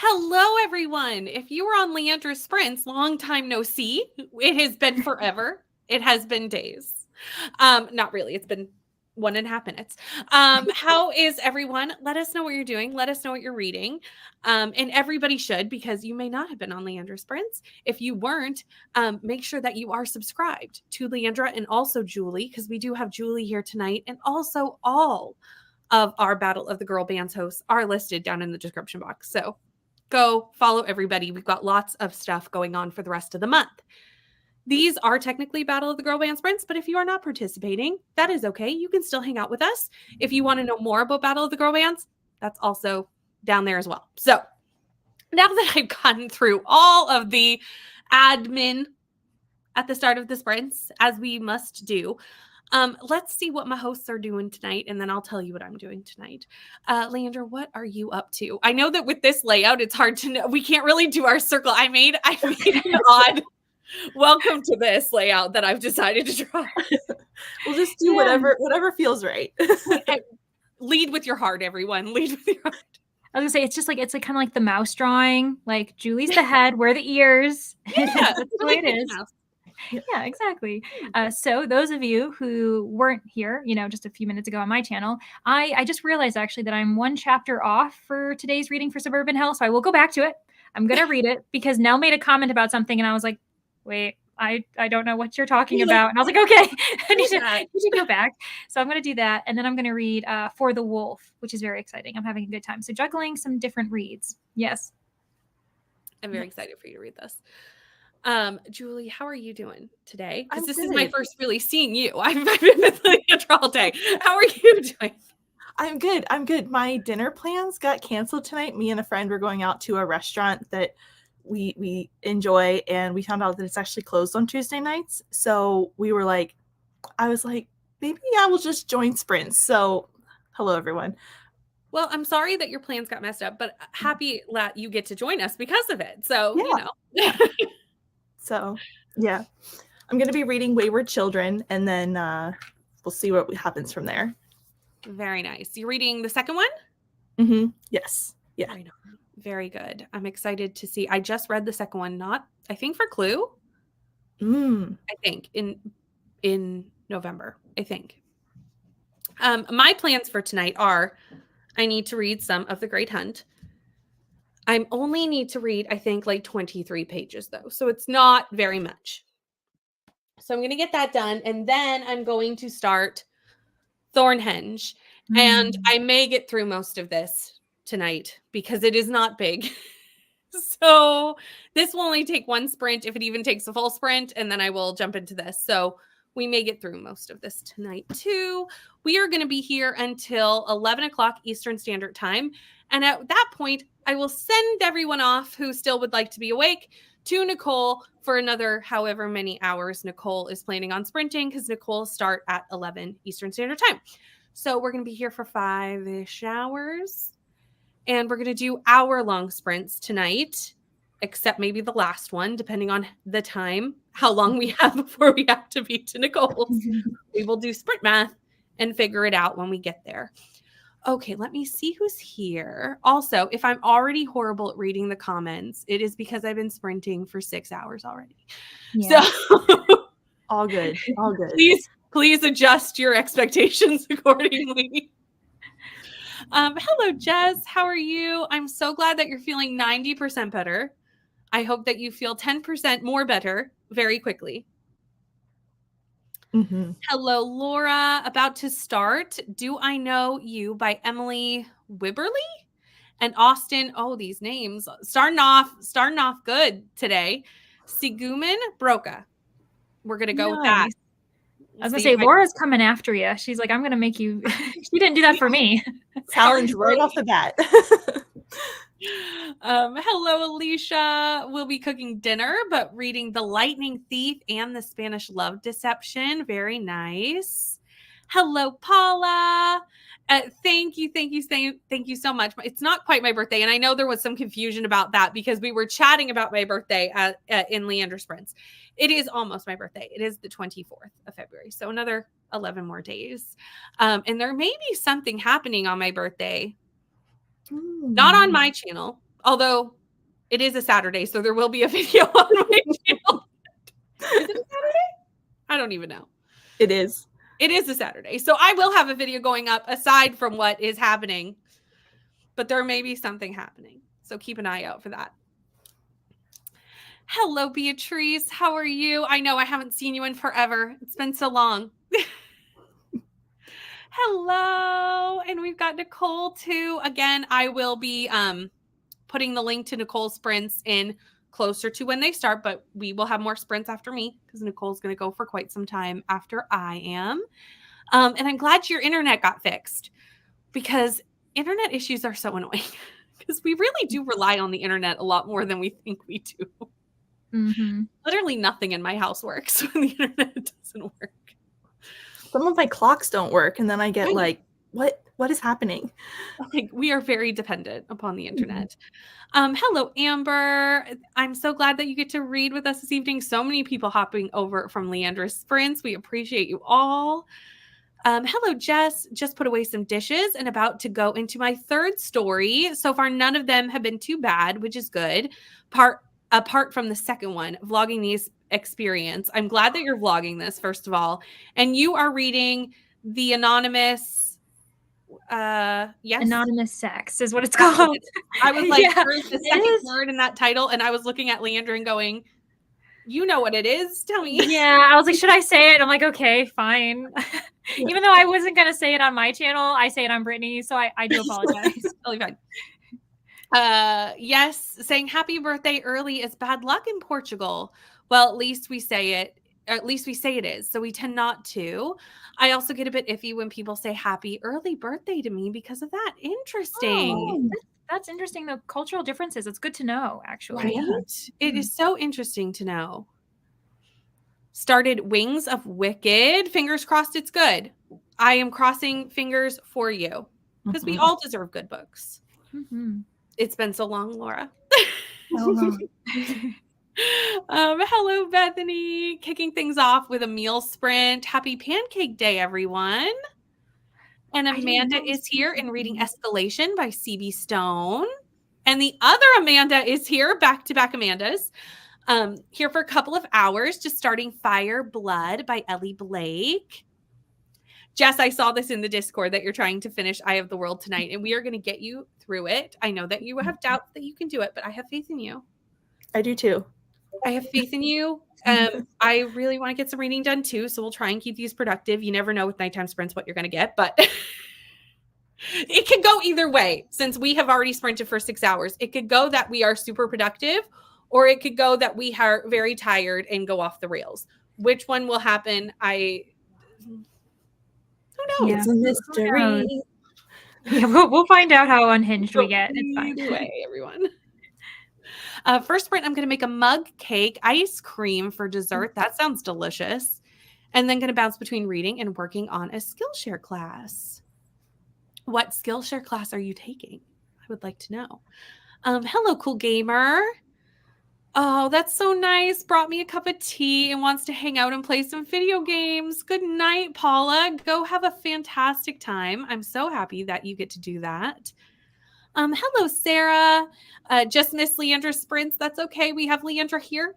Hello, everyone. If you were on Leandra Sprints, long time no see. It has been forever. It has been days. Not really. It's been 1.5 minutes. How is everyone? Let us know what you're doing. Let us know what you're reading. And everybody should, because you may not have been on Leandra Sprints. If you weren't, make sure that you are subscribed to Leandra and also Julie, because we do have Julie here tonight. And also all of our Battle of the Girl Bands hosts are listed down in the description box. So go follow everybody. We've got lots of stuff going on for the rest of the month. These are technically Battle of the Girl Band sprints, but if you are not participating, that is okay. You can still hang out with us. If you want to know more about Battle of the Girl Bands, that's also down there as well. So now that I've gotten through all of the admin at the start of the sprints, as we must do, let's see what my hosts are doing tonight, and then I'll tell you what I'm doing tonight. Leandra, what are you up to? I know that with this layout, it's hard to know. We can't really do our circle. I made an odd welcome to this layout that I've decided to try. We'll just do whatever feels right. Lead with your heart, everyone. Lead with your heart. I was gonna say it's like kind of like the mouse drawing. Like Julie's the head, we're the ears. Yeah, that's the way it is. Yeah, exactly. So those of you who weren't here, just a few minutes ago on my channel, I just realized actually that I'm one chapter off for today's reading for Suburban Hell. So I will go back to it. I'm going to read it because Nell made a comment about something and I was like, wait, I don't know what you're talking about. And I was like, okay, I need to go back. So I'm going to do that. And then I'm going to read For the Wolf, which is very exciting. I'm having a good time. So juggling some different reads. Yes. I'm very excited for you to read this. Julie, how are you doing today? Because this is my first really seeing you. I've been with Leandra all day. How are you doing? I'm good. My dinner plans got canceled tonight. Me and a friend were going out to a restaurant that we enjoy, and we found out that it's actually closed on Tuesday nights. So I was like, maybe I will just join Sprints. So hello, everyone. Well, I'm sorry that your plans got messed up, but happy that you get to join us because of it. So, Yeah. So, yeah, I'm going to be reading Wayward Children, and then we'll see what happens from there. Very nice. You're reading the second one? Mm-hmm. Yes. Yeah. Very good. I'm excited to see. I just read the second one, I think for Clue. I think in November, I think. My plans for tonight are I need to read some of The Great Hunt. I only need to read, I think, like 23 pages, though. So it's not very much. So I'm going to get that done. And then I'm going to start Thornhenge. And I may get through most of this tonight because it is not big. So this will only take one sprint, if it even takes a full sprint. And then I will jump into this. So we may get through most of this tonight, too. We are going to be here until 11 o'clock Eastern Standard Time. And at that point, I will send everyone off who still would like to be awake to Nicole for another however many hours Nicole is planning on sprinting, because Nicole start at 11 Eastern Standard Time. So we're going to be here for 5-ish hours. And we're going to do hour-long sprints tonight, except maybe the last one, depending on the time, how long we have before we have to be to Nicole's. We will do sprint math and figure it out when we get there. Okay, let me see who's here. Also, if I'm already horrible at reading the comments, it is because I've been sprinting for 6 hours already. Yeah. So all good. Please adjust your expectations accordingly. Hello, Jess. How are you? I'm so glad that you're feeling 90% better. I hope that you feel 10% more better very quickly. Mm-hmm. Hello, Laura. About to start Do I Know You by Emily Wibberley and Austin. Oh, these names starting off good today. Siguman Broca. We're gonna go with that. I was gonna say Laura's coming after you. She's like, I'm gonna make you. She didn't do that for me. Challenge right off the bat. Hello, Alicia. We'll be cooking dinner, but reading The Lightning Thief and The Spanish Love Deception. Very nice. Hello, Paula. Thank you so much. It's not quite my birthday, and I know there was some confusion about that because we were chatting about my birthday in Leandra Sprints. It is almost my birthday. It is the 24th of February, so another 11 more days. And there may be something happening on my birthday. Not on my channel. Although it is a Saturday, so there will be a video on my channel. Is it a Saturday? I don't even know. It is. It is a Saturday. So I will have a video going up aside from what is happening. But there may be something happening. So keep an eye out for that. Hello, Beatrice. How are you? I know I haven't seen you in forever. It's been so long. Hello. And we've got Nicole too. Again, I will be putting the link to Nicole's sprints in closer to when they start, but we will have more sprints after me because Nicole's going to go for quite some time after I am. And I'm glad your internet got fixed because internet issues are so annoying because we really do rely on the internet a lot more than we think we do. Mm-hmm. Literally nothing in my house works when the internet doesn't work. Some of my clocks don't work, and then I get like, what is happening? Like, we are very dependent upon the internet. Hello, Amber. I'm so glad that you get to read with us this evening. So many people hopping over from Leandra's sprints. We appreciate you all. Hello, Jess. Just put away some dishes and about to go into my third story. So far, none of them have been too bad, which is good. Apart from the second one, vlogging these experience. I'm glad that you're vlogging this, first of all. And you are reading the anonymous, yes? Anonymous sex is what it's called. I was like, Yeah, where's the second word in that title? And I was looking at Leandra and going, you know what it is? Tell me. Yeah, I was like, should I say it? I'm like, okay, fine. Even though I wasn't going to say it on my channel, I say it on Brittany. So I do apologize. Totally fine. Yes, saying happy birthday early is bad luck in Portugal. Well, at least we say it. At least we say it is. So we tend not to. I also get a bit iffy when people say happy early birthday to me because of that. Interesting. Oh, that's interesting. The cultural differences. It's good to know, actually. Right? It is so interesting to know. Started Wings of Wicked. Fingers crossed it's good. I am crossing fingers for you because we all deserve good books. Mm-hmm. It's been so long, Laura. So long. Hello, Bethany. Kicking things off with a meal sprint. Happy Pancake Day, everyone. And Amanda is here and reading Escalation by C.B. Stone. And the other Amanda is here, back-to-back Amandas. Here for a couple of hours, just starting Fire Blood by Ellie Blake. Jess, I saw this in the Discord that you're trying to finish Eye of the World tonight, and we are going to get you through it. I know that you have doubts that you can do it, but I have faith in you. I do too. I have faith in you. I really want to get some reading done too, so we'll try and keep these productive. You never know with nighttime sprints what you're going to get, but it could go either way. Since we have already sprinted for 6 hours, it could go that we are super productive, or it could go that we are very tired and go off the rails. Which one will happen? Who knows? Yeah. It's a mystery. Yeah, we'll find out how unhinged we get. It's fine. Either way, everyone. First sprint, I'm going to make a mug cake ice cream for dessert. That sounds delicious. And then going to bounce between reading and working on a Skillshare class. What Skillshare class are you taking? I would like to know. Hello, cool gamer. Oh, that's so nice. Brought me a cup of tea and wants to hang out and play some video games. Good night, Paula. Go have a fantastic time. I'm so happy that you get to do that. Hello, Sarah. Just missed Leandra's sprints. That's okay. We have Leandra here.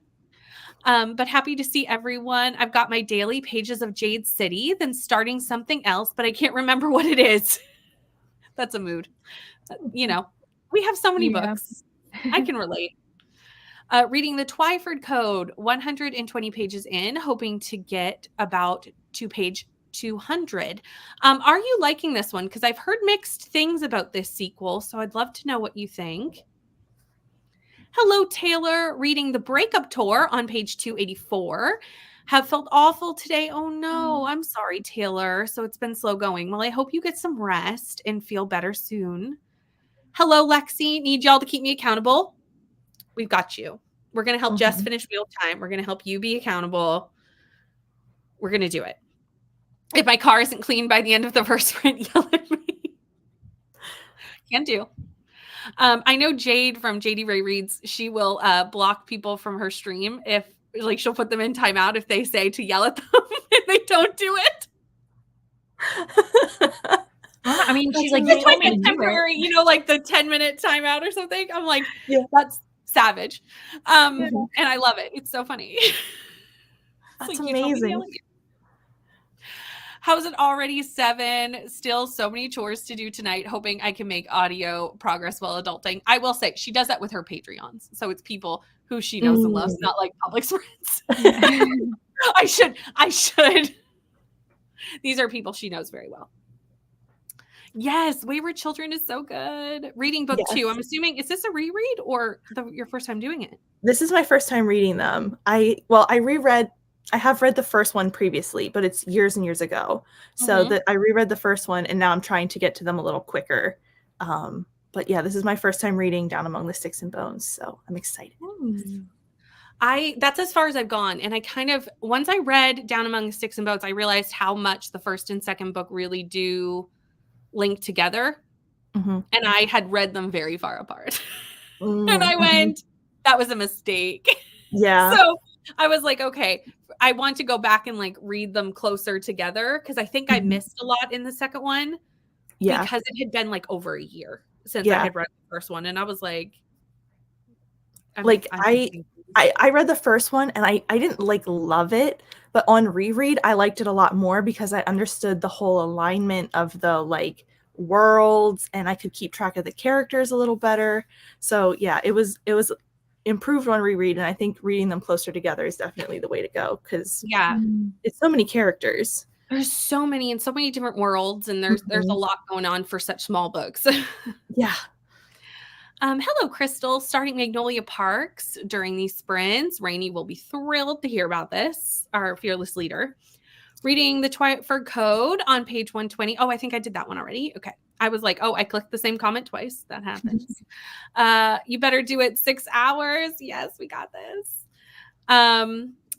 But happy to see everyone. I've got my daily pages of Jade City, then starting something else, but I can't remember what it is. That's a mood. You know, we have so many books. I can relate. Reading the Twyford Code, 120 pages in, hoping to get about to page 200. Are you liking this one? Because I've heard mixed things about this sequel, so I'd love to know what you think. Hello, Taylor. Reading the Breakup Tour on page 284. Have felt awful today. Oh, no. I'm sorry, Taylor. So it's been slow going. Well, I hope you get some rest and feel better soon. Hello, Lexi. Need y'all to keep me accountable. We've got you. We're going to help Jess finish mealtime. We're going to help you be accountable. We're going to do it. If my car isn't clean by the end of the first sprint, yell at me. Can do. I know Jade from JD Ray Reads, she will block people from her stream if, like, she'll put them in timeout if they say to yell at them and they don't do it. I mean, she's like, It's you like told me a to do it. temporary, you know, like the 10-minute timeout or something. I'm like, Yeah. that's savage. And I love it. It's so funny. That's like, you told me to amazing. How's it already 7? Still so many chores to do tonight, hoping I can make audio progress while adulting. I will say she does that with her Patreons. So it's people who she knows and loves, not like public friends. I should. These are people she knows very well. Yes, Wayward Children is so good. Reading book 2. I'm assuming, is this a reread or your first time doing it? This is my first time reading them. I have read the first one previously, but it's years and years ago. So I reread the first one, and now I'm trying to get to them a little quicker. But yeah, this is my first time reading Down Among the Sticks and Bones, so I'm excited. That's as far as I've gone. And I kind of, once I read Down Among the Sticks and Bones, I realized how much the first and second book really do link together. And I had read them very far apart. And I went, that was a mistake. Yeah. So I was like, okay, I want to go back and like read them closer together, because I think I missed a lot in the second one. Yeah. Because it had been like over a year since I had read the first one. And I was like, I read the first one and I didn't like love it, but on reread I liked it a lot more because I understood the whole alignment of the like worlds, and I could keep track of the characters a little better. So yeah, it was improved on reread, and I think reading them closer together is definitely the way to go, because it's so many characters. There's so many and so many different worlds, and there's a lot going on for such small books. Yeah. Hello, Crystal. Starting Magnolia Parks during these sprints. Rainey will be thrilled to hear about this, our fearless leader. Reading the Twilight Fur Code on page 120. Oh, I think I did that one already. Okay. I was like, oh, I clicked the same comment twice. That happens. You better do it 6 hours. Yes, we got this.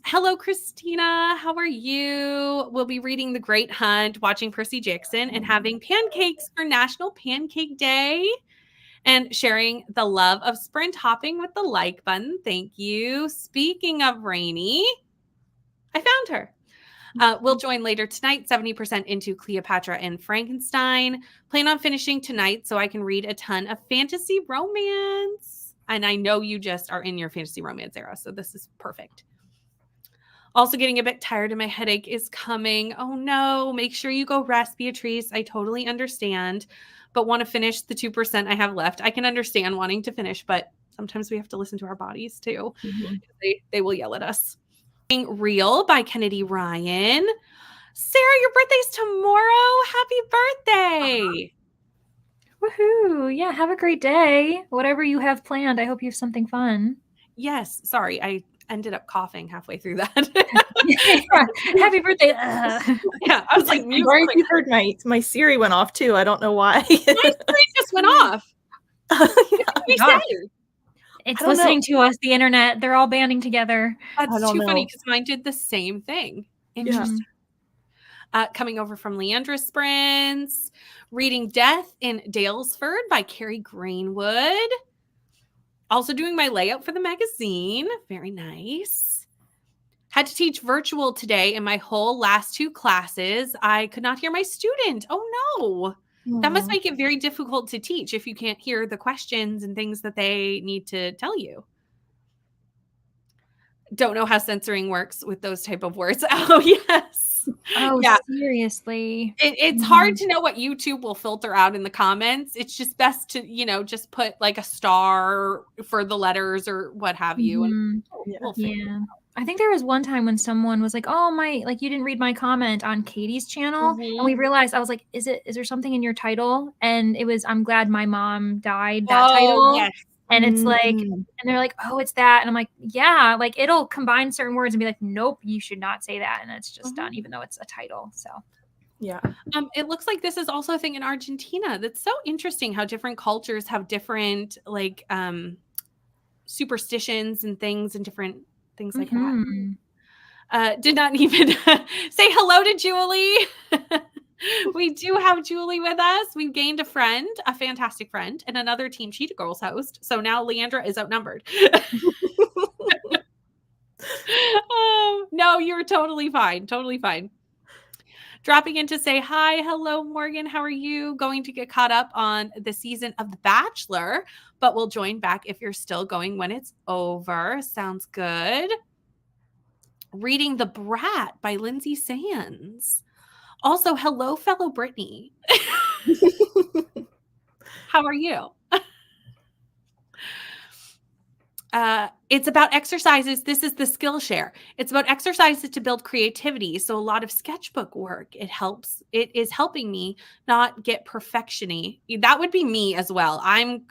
Hello, Christina. How are you? We'll be reading The Great Hunt, watching Percy Jackson, and having pancakes for National Pancake Day, and sharing the love of sprint hopping with the like button. Thank you. Speaking of Rainy, I found her. We'll join later tonight, 70% into Cleopatra and Frankenstein. Plan on finishing tonight so I can read a ton of fantasy romance. And I know you just are in your fantasy romance era, so this is perfect. Also getting a bit tired and my headache is coming. Oh no, make sure you go rest, Beatrice. I totally understand, but want to finish the 2% I have left. I can understand wanting to finish, but sometimes we have to listen to our bodies too. They will yell at us. Real by Kennedy Ryan. Sarah, your birthday's tomorrow. Happy birthday. Woohoo. Yeah, have a great day. Whatever you have planned, I hope you have something fun. Yes. Sorry, I ended up coughing halfway through that. Happy birthday. Yeah, I was like, you heard my Siri went off too. I don't know why. My Siri just went off. It's listening to us, the internet. They're all banding together. That's too funny because mine did the same thing. Interesting. Coming over from Leandra Sprints, reading Death in Dalesford by Carrie Greenwood. Also doing my layout for the magazine. Very nice. Had to teach virtual today in my whole last 2 classes. I could not hear my student. Oh no. That must make it very difficult to teach if you can't hear the questions and things that they need to tell you. Don't know how censoring works with those type of words. Oh, yes. Oh, yeah. Seriously. It's hard to know what YouTube will filter out in the comments. It's just best to, just put like a star for the letters or what have you. And we'll figure it out. I think there was one time when someone was like, oh, you didn't read my comment on Katie's channel. And we realized, I was like, is there something in your title? And it was, I'm glad my mom died, that title. Yes. And it's like, and they're like, oh, it's that. And I'm like, yeah, like it'll combine certain words and be like, nope, you should not say that. And it's just done, even though it's a title. So yeah. It looks like this is also a thing in Argentina. That's so interesting how different cultures have different like superstitions and things and different things like that. Did not even say hello to Julie. We do have Julie with us. We've gained a friend, a fantastic friend, and another Team Cheetah Girls host. So now Leandra is outnumbered. No, you're totally fine. Totally fine. dropping in to say hi. Hello, Morgan. How are you? Going to get caught up on the season of The Bachelor, but we'll join back if you're still going when it's over. Sounds good. Reading The Brat by Lindsay Sands. Also, hello, fellow Brittany. How are you? It's about exercises. This is the Skillshare. It's about exercises to build creativity. So a lot of sketchbook work. It is helping me not get perfection-y. That would be me as well.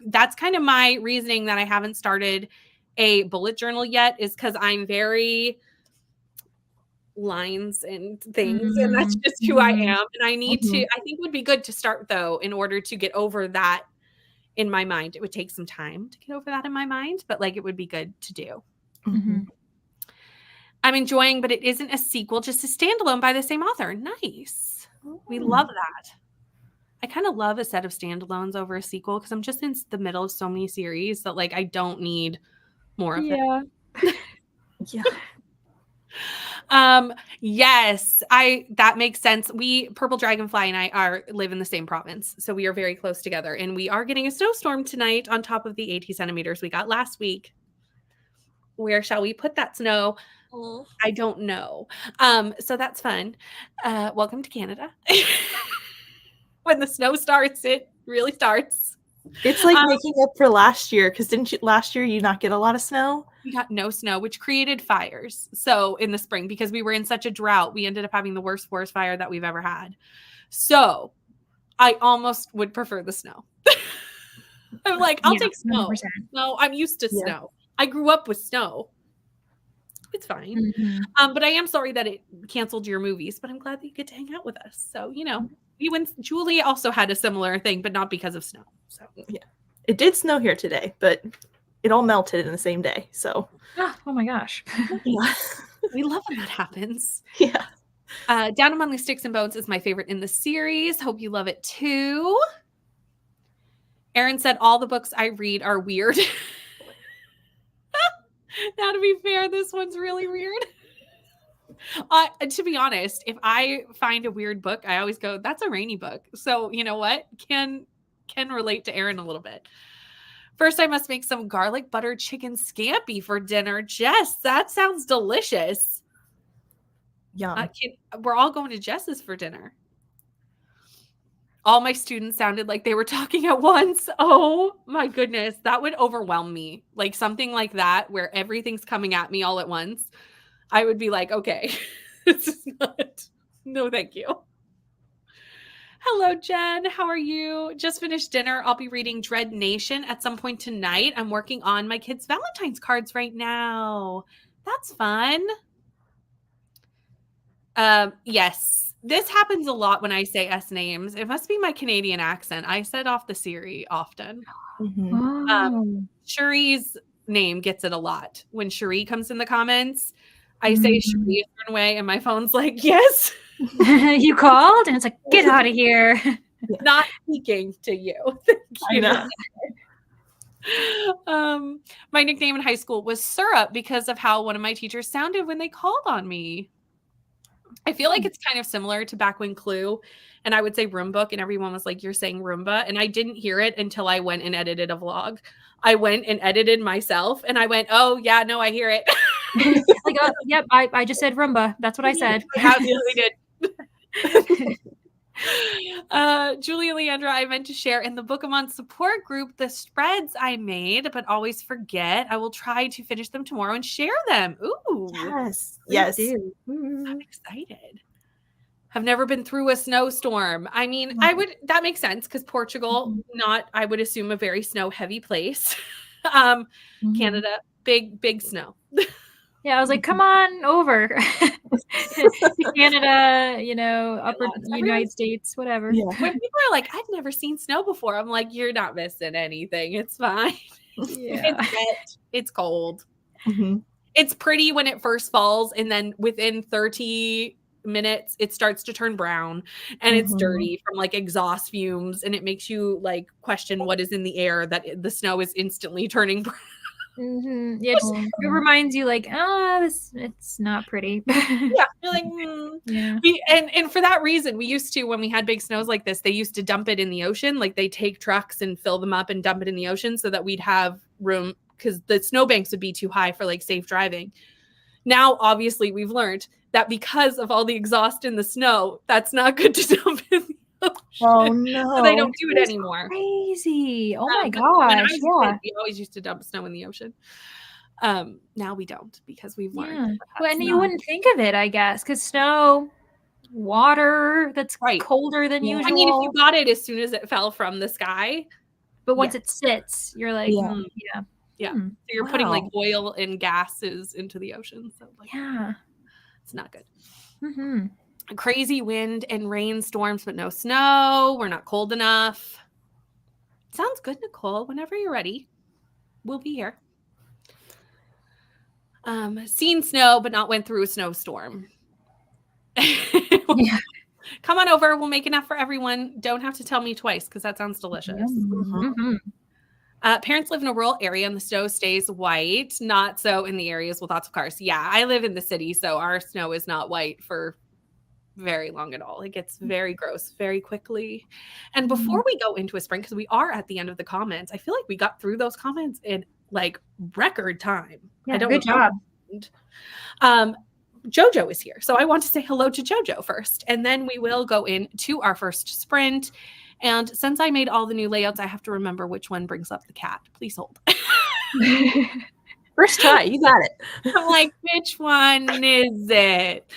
That's kind of my reasoning that I haven't started a bullet journal yet, is because I'm very lines and things, and that's just who I am. And I think it would be good to start, though, in order to get over that in my mind. It would take some time to get over that in my mind, but like it would be good to do. I'm enjoying, but it isn't a sequel, just a standalone by the same author. Nice. We love that. I kind of love a set of standalones over a sequel because I'm just in the middle of so many series that like I don't need more of them. Yeah. Yes, that makes sense. Purple Dragonfly and I live in the same province, so we are very close together, and we are getting a snowstorm tonight on top of the 80 centimeters we got last week. Where shall we put that snow? I don't know. So that's fun. Welcome to Canada. When the snow starts, it really starts. It's like making up for last year, because last year you not get a lot of snow? We got no snow, which created fires. So in the spring, because we were in such a drought, we ended up having the worst forest fire that we've ever had. So I almost would prefer the snow. I'm like, I'll take snow. 100%. No, I'm used to snow. I grew up with snow. It's fine. But I am sorry that it canceled your movies, but I'm glad that you get to hang out with us. So, Julie also had a similar thing, but not because of snow. So yeah, it did snow here today, but it all melted in the same day. So oh my gosh. We love when that happens. Yeah. Down Among the Sticks and Bones is my favorite in the series. Hope you love it too. Erin said all the books I read are weird. Now, to be fair, this one's really weird. To be honest, if I find a weird book, I always go, that's a Rainy book. So you know what? Can relate to Erin a little bit. First, I must make some garlic butter chicken scampi for dinner. Jess, that sounds delicious. Yeah. We're all going to Jess's for dinner. All my students sounded like they were talking at once. Oh my goodness. That would overwhelm me. Like something like that, where everything's coming at me all at once. I would be like, okay, this is not, no, thank you. Hello, Jen. How are you? Just finished dinner. I'll be reading Dread Nation at some point tonight. I'm working on my kids' Valentine's cards right now. That's fun. Yes, this happens a lot when I say S names. It must be my Canadian accent. I set off the Siri often. Cherie's name gets it a lot. When Cherie comes in the comments, I say Cherie a certain way, and my phone's like, yes. You called? And it's like, get out of here. Not speaking to you. Thank you. I know. My nickname in high school was Syrup because of how one of my teachers sounded when they called on me. I feel like it's kind of similar to back when Clue and I would say room book and everyone was like, you're saying Roomba. And I didn't hear it until I went and edited a vlog. I went and edited myself and I went, oh yeah, no, I hear it. Like, oh, yep, I just said Roomba. That's what I said. I absolutely did. Julia Leandra, I meant to share in the Bookemon support group the spreads I made, but always forget. I will try to finish them tomorrow and share them. Ooh. Yes. I'm excited. I've never been through a snowstorm. I mean, that makes sense because Portugal, not, I would assume, a very snow heavy place. Canada, big snow. Yeah, I was like, come on over to Canada, upper United States, whatever. Yeah. When people are like, I've never seen snow before, I'm like, you're not missing anything. It's fine. Yeah. It's wet. It's cold. It's pretty when it first falls, and then within 30 minutes, it starts to turn brown, and it's dirty from like exhaust fumes, and it makes you like question what is in the air that the snow is instantly turning brown. It reminds you like, it's not pretty. Yeah, you're like, Yeah. And for that reason, we used to, when we had big snows like this, they used to dump it in the ocean. Like they take trucks and fill them up and dump it in the ocean so that we'd have room, because the snowbanks would be too high for like safe driving. Now, obviously, we've learned that because of all the exhaust in the snow, that's not good to dump in the ocean. Oh no! So they don't do it That's anymore. crazy! Oh my But when I gosh! was a kid, we always used to dump snow in the ocean. Now we don't, because we've learned. Yeah. that Well, that's and you not- wouldn't think of it, I guess, because snow, water that's Right. colder than Yeah. usual. I mean, if you got it as soon as it fell from the sky, but once it sits, you're like, Yeah. yeah. Hmm. So you're putting like Wow. oil and gases into the ocean. So like, Yeah. it's not good. Mm-hmm. Crazy wind and rainstorms, but no snow. We're not cold enough. Sounds good, Nicole. Whenever you're ready, we'll be here. Seen snow, but not went through a snowstorm. Yeah. Come on over. We'll make enough for everyone. Don't have to tell me twice, because that sounds delicious. Mm-hmm. Parents live in a rural area and the snow stays white. Not so in the areas with lots of cars. Yeah, I live in the city, so our snow is not white for very long at all. It gets very gross very quickly. And before we go into a spring, because we are at the end of the comments, I feel like we got through those comments in like record time. Yeah, I don't good know. job. Jojo is here. So I want to say hello to Jojo first, and then we will go into our first sprint. And since I made all the new layouts, I have to remember which one brings up the cat. Please hold. First try, you got it. I'm like, which one is it?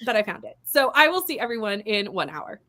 But I found it. So I will see everyone in 1 hour.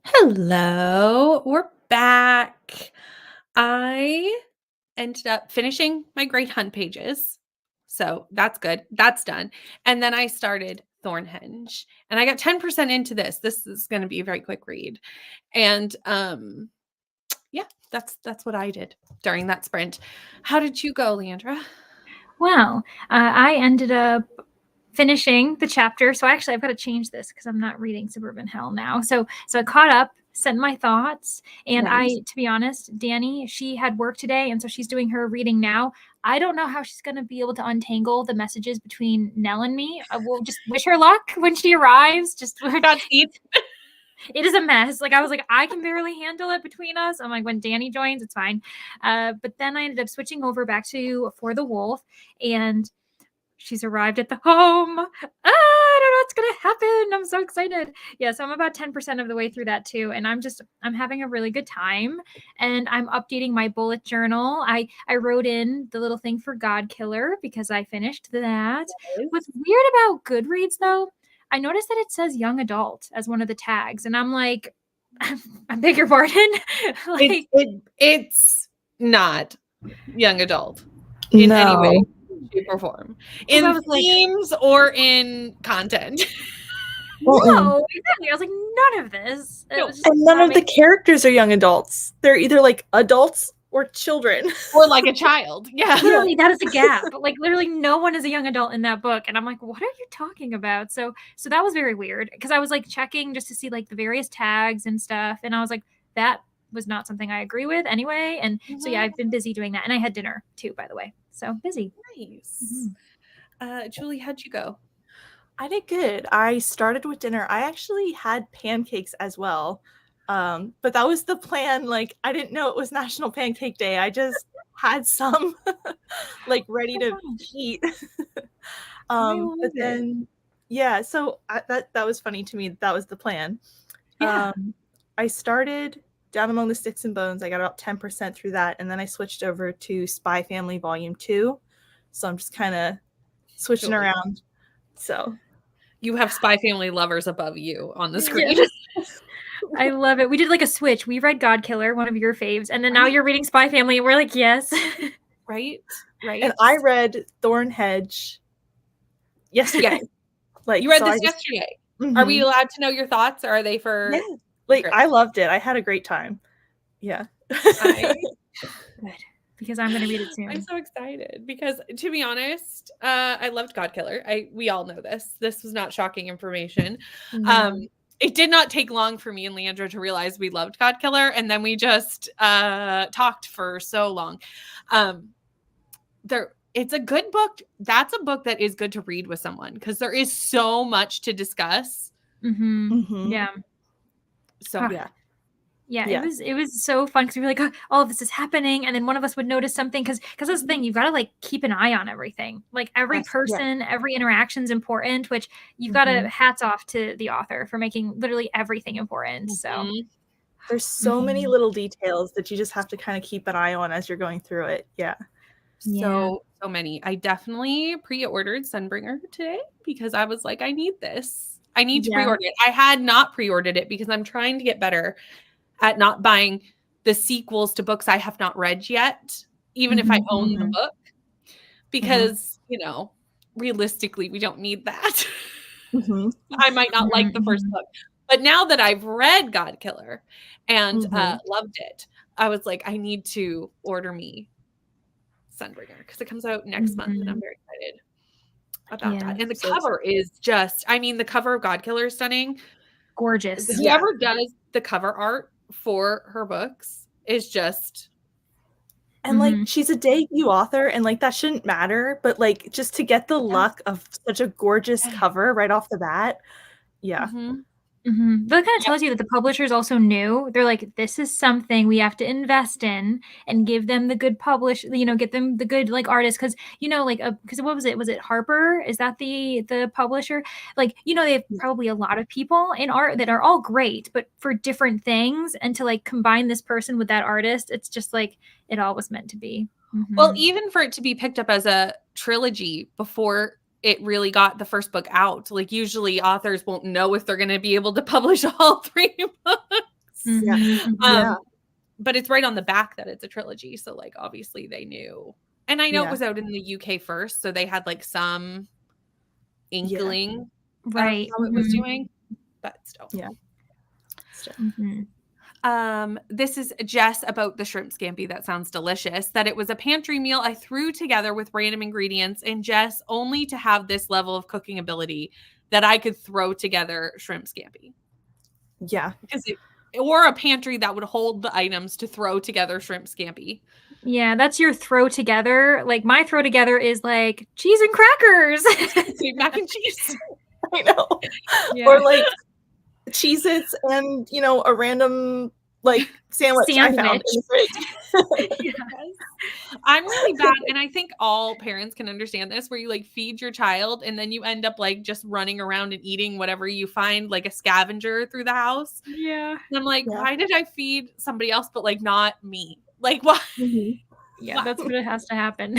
Hello, we're back. I ended up finishing my Great Hunt pages. So that's good. That's done. And then I started Thornhenge. And I got 10% into this. This is going to be a very quick read. And yeah, that's what I did during that sprint. How did you go, Leandra? Well, I ended up finishing the chapter. So actually, I've got to change this because I'm not reading Suburban Hell now. So I caught up, sent my thoughts, and Nice. to be honest, Danny, she had work today, and so she's doing her reading now. I don't know how she's going to be able to untangle the messages between Nell and me. I will just wish her luck when she arrives. Godspeed. It is a mess. Like I was like, I can barely handle it between us. I'm like, when Danny joins, it's fine. But then I ended up switching over back to For the Wolf, and she's arrived at the home. I don't know what's gonna happen. I'm so excited. Yeah, so I'm about 10% of the way through that too, and I'm having a really good time. And I'm updating my bullet journal. I wrote in the little thing for God Killer because I finished that. Nice. What's weird about Goodreads though, I noticed that it says young adult as one of the tags, and I'm like, I beg your pardon. Like, it's not young adult in any way, shape, or form. In themes or in content. No, exactly. I was like, none of this. No. And none of the characters are young adults. They're either like adults or children. Or like a child. Yeah. Literally, that is a gap. Like literally no one is a young adult in that book. And I'm like, what are you talking about? So that was very weird because I was like checking just to see like the various tags and stuff. And I was like, that was not something I agree with anyway. And so yeah, I've been busy doing that. And I had dinner too, by the way. So busy. Nice. Julie, how'd you go? I did good. I started with dinner. I actually had pancakes as well. But that was the plan. Like, I didn't know it was National Pancake Day. I just had some like ready to eat. But then, yeah, so that was funny to me. That was the plan. Yeah. I started Down Among the Sticks and Bones. I got about 10% through that. And then I switched over to Spy Family Volume 2. So I'm just kind of switching around. So you have Spy Family lovers above you on the screen. Yes. I love it. We did like a switch. We read God Killer, one of your faves, and then now you're reading Spy Family, and we're like, yes. Right. And I read Thornhenge yesterday. Like you read this yesterday. Mm-hmm. Are we allowed to know your thoughts, or are they for? Yeah. Like I loved it. I had a great time. Yeah. Good. Because I'm going to read it soon. I'm so excited because, to be honest, I loved God Killer. We all know this. This was not shocking information. Mm-hmm. It did not take long for me and Leandra to realize we loved God Killer, and then we just talked for so long. It's a good book. That's a book that is good to read with someone because there is so much to discuss. Mm-hmm. Mm-hmm. Yeah. So yeah. Yeah, it was so fun because we were like, oh, all of this is happening, and then one of us would notice something because that's the thing, you've got to like keep an eye on everything, like every person, every interaction is important, which you've got to hats off to the author for making literally everything important. So there's so many little details that you just have to kind of keep an eye on as you're going through it. So many. I definitely pre-ordered Sunbringer today because I was like, I need this. I need to pre-order it. I had not pre-ordered it because I'm trying to get better at not buying the sequels to books I have not read yet, even if I own the book, because, realistically, we don't need that. I might not like the first book. But now that I've read God Killer and loved it, I was like, I need to order me Sunbringer because it comes out next month, and I'm very excited about that. And the cover is just, the cover of God Killer is stunning. Gorgeous. Whoever does the cover art for her books is just, and like she's a debut author, and like that shouldn't matter, but like just to get the luck of such a gorgeous cover right off the bat. But it kind of tells you that the publishers also knew. They're like, this is something we have to invest in and give them the good get them the good like artists. Cause because what was it? Was it Harper? Is that the publisher? Like, they have probably a lot of people in art that are all great, but for different things. And to like combine this person with that artist, it's just like, it all was meant to be. Well, even for it to be picked up as a trilogy before it really got the first book out. Like usually authors won't know if they're going to be able to publish all 3 books. But it's right on the back that it's a trilogy. So like, obviously they knew. And I know it was out in the UK first. So they had like some inkling of how it was doing. But still. Yeah. This is Jess about the shrimp scampi. That sounds delicious. That it was a pantry meal I threw together with random ingredients, and Jess only to have this level of cooking ability that I could throw together shrimp scampi. Yeah. Or a pantry that would hold the items to throw together shrimp scampi. Yeah, that's your throw together. Like my throw together is like cheese and crackers. Mac and cheese. I know. Yeah. Or like Cheez-Its and, you know, a random like sandwich. I found in the fridge. Yes. I'm really bad, and I think all parents can understand this, where you like feed your child and then you end up like just running around and eating whatever you find, like a scavenger through the house. Yeah. And I'm like, why did I feed somebody else but like not me? Like what? Yeah, that's what it has to happen.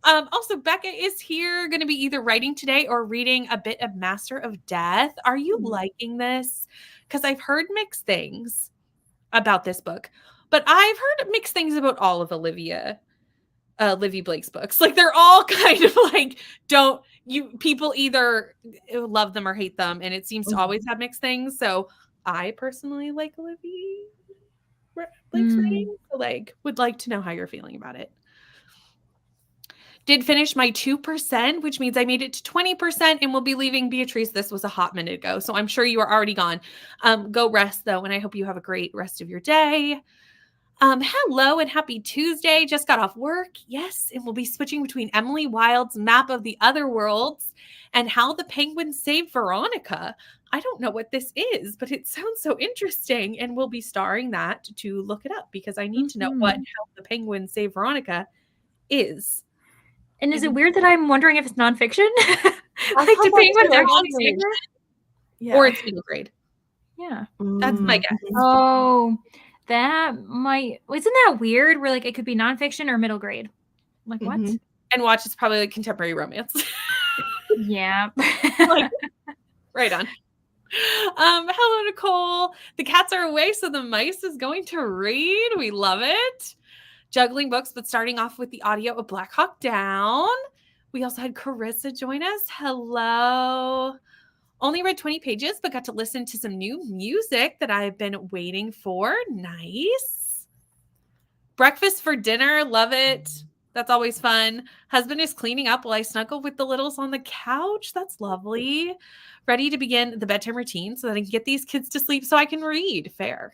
Also, Becca is here, going to be either writing today or reading a bit of Master of Death. Are you liking this? Because I've heard mixed things about this book, but I've heard mixed things about all of Livy Blake's books. Like they're all kind of like, people either love them or hate them, and it seems to always have mixed things. So I personally like Livy Blake's writing. So like, would like to know how you're feeling about it. Did finish my 2%, which means I made it to 20% and will be leaving. Beatrice, this was a hot minute ago, so I'm sure you are already gone. Go rest, though, and I hope you have a great rest of your day. Hello and happy Tuesday. Just got off work. Yes, and we'll be switching between Emily Wilde's Map of the Other Worlds and How the Penguin Saved Veronica. I don't know what this is, but it sounds so interesting, and we'll be starring that to look it up because I need to know what How the Penguin Saved Veronica is. And is it weird that I'm wondering if it's nonfiction? Like, do penguins actually save her? Yeah. Or it's middle grade. Yeah. That's my guess. Oh, that might... Isn't that weird? Where, like, it could be nonfiction or middle grade. Like, what? And watch, it's probably, like, contemporary romance. Yeah. Like, right on. Hello, Nicole. The cats are away, so the mice is going to read. We love it. Juggling books, but starting off with the audio of Black Hawk Down. We also had Carissa join us. Hello. Only read 20 pages, but got to listen to some new music that I've been waiting for. Nice. Breakfast for dinner. Love it. That's always fun. Husband is cleaning up while I snuggle with the littles on the couch. That's lovely. Ready to begin the bedtime routine so that I can get these kids to sleep so I can read. Fair.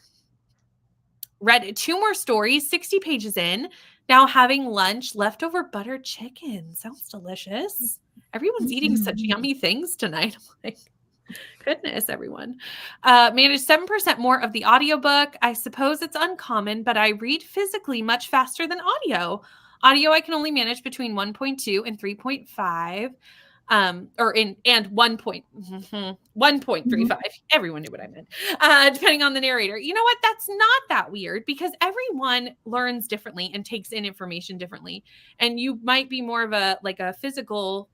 Read 2 more stories, 60 pages in. Now having lunch, leftover buttered chicken. Sounds delicious. Everyone's eating such yummy things tonight. I'm like, goodness, everyone. Managed 7% more of the audiobook. I suppose it's uncommon, but I read physically much faster than audio. Audio I can only manage between 1.2 and 3.5. And 1.35. Everyone knew what I meant. Depending on the narrator. You know what? That's not that weird because everyone learns differently and takes in information differently. And you might be more of a physical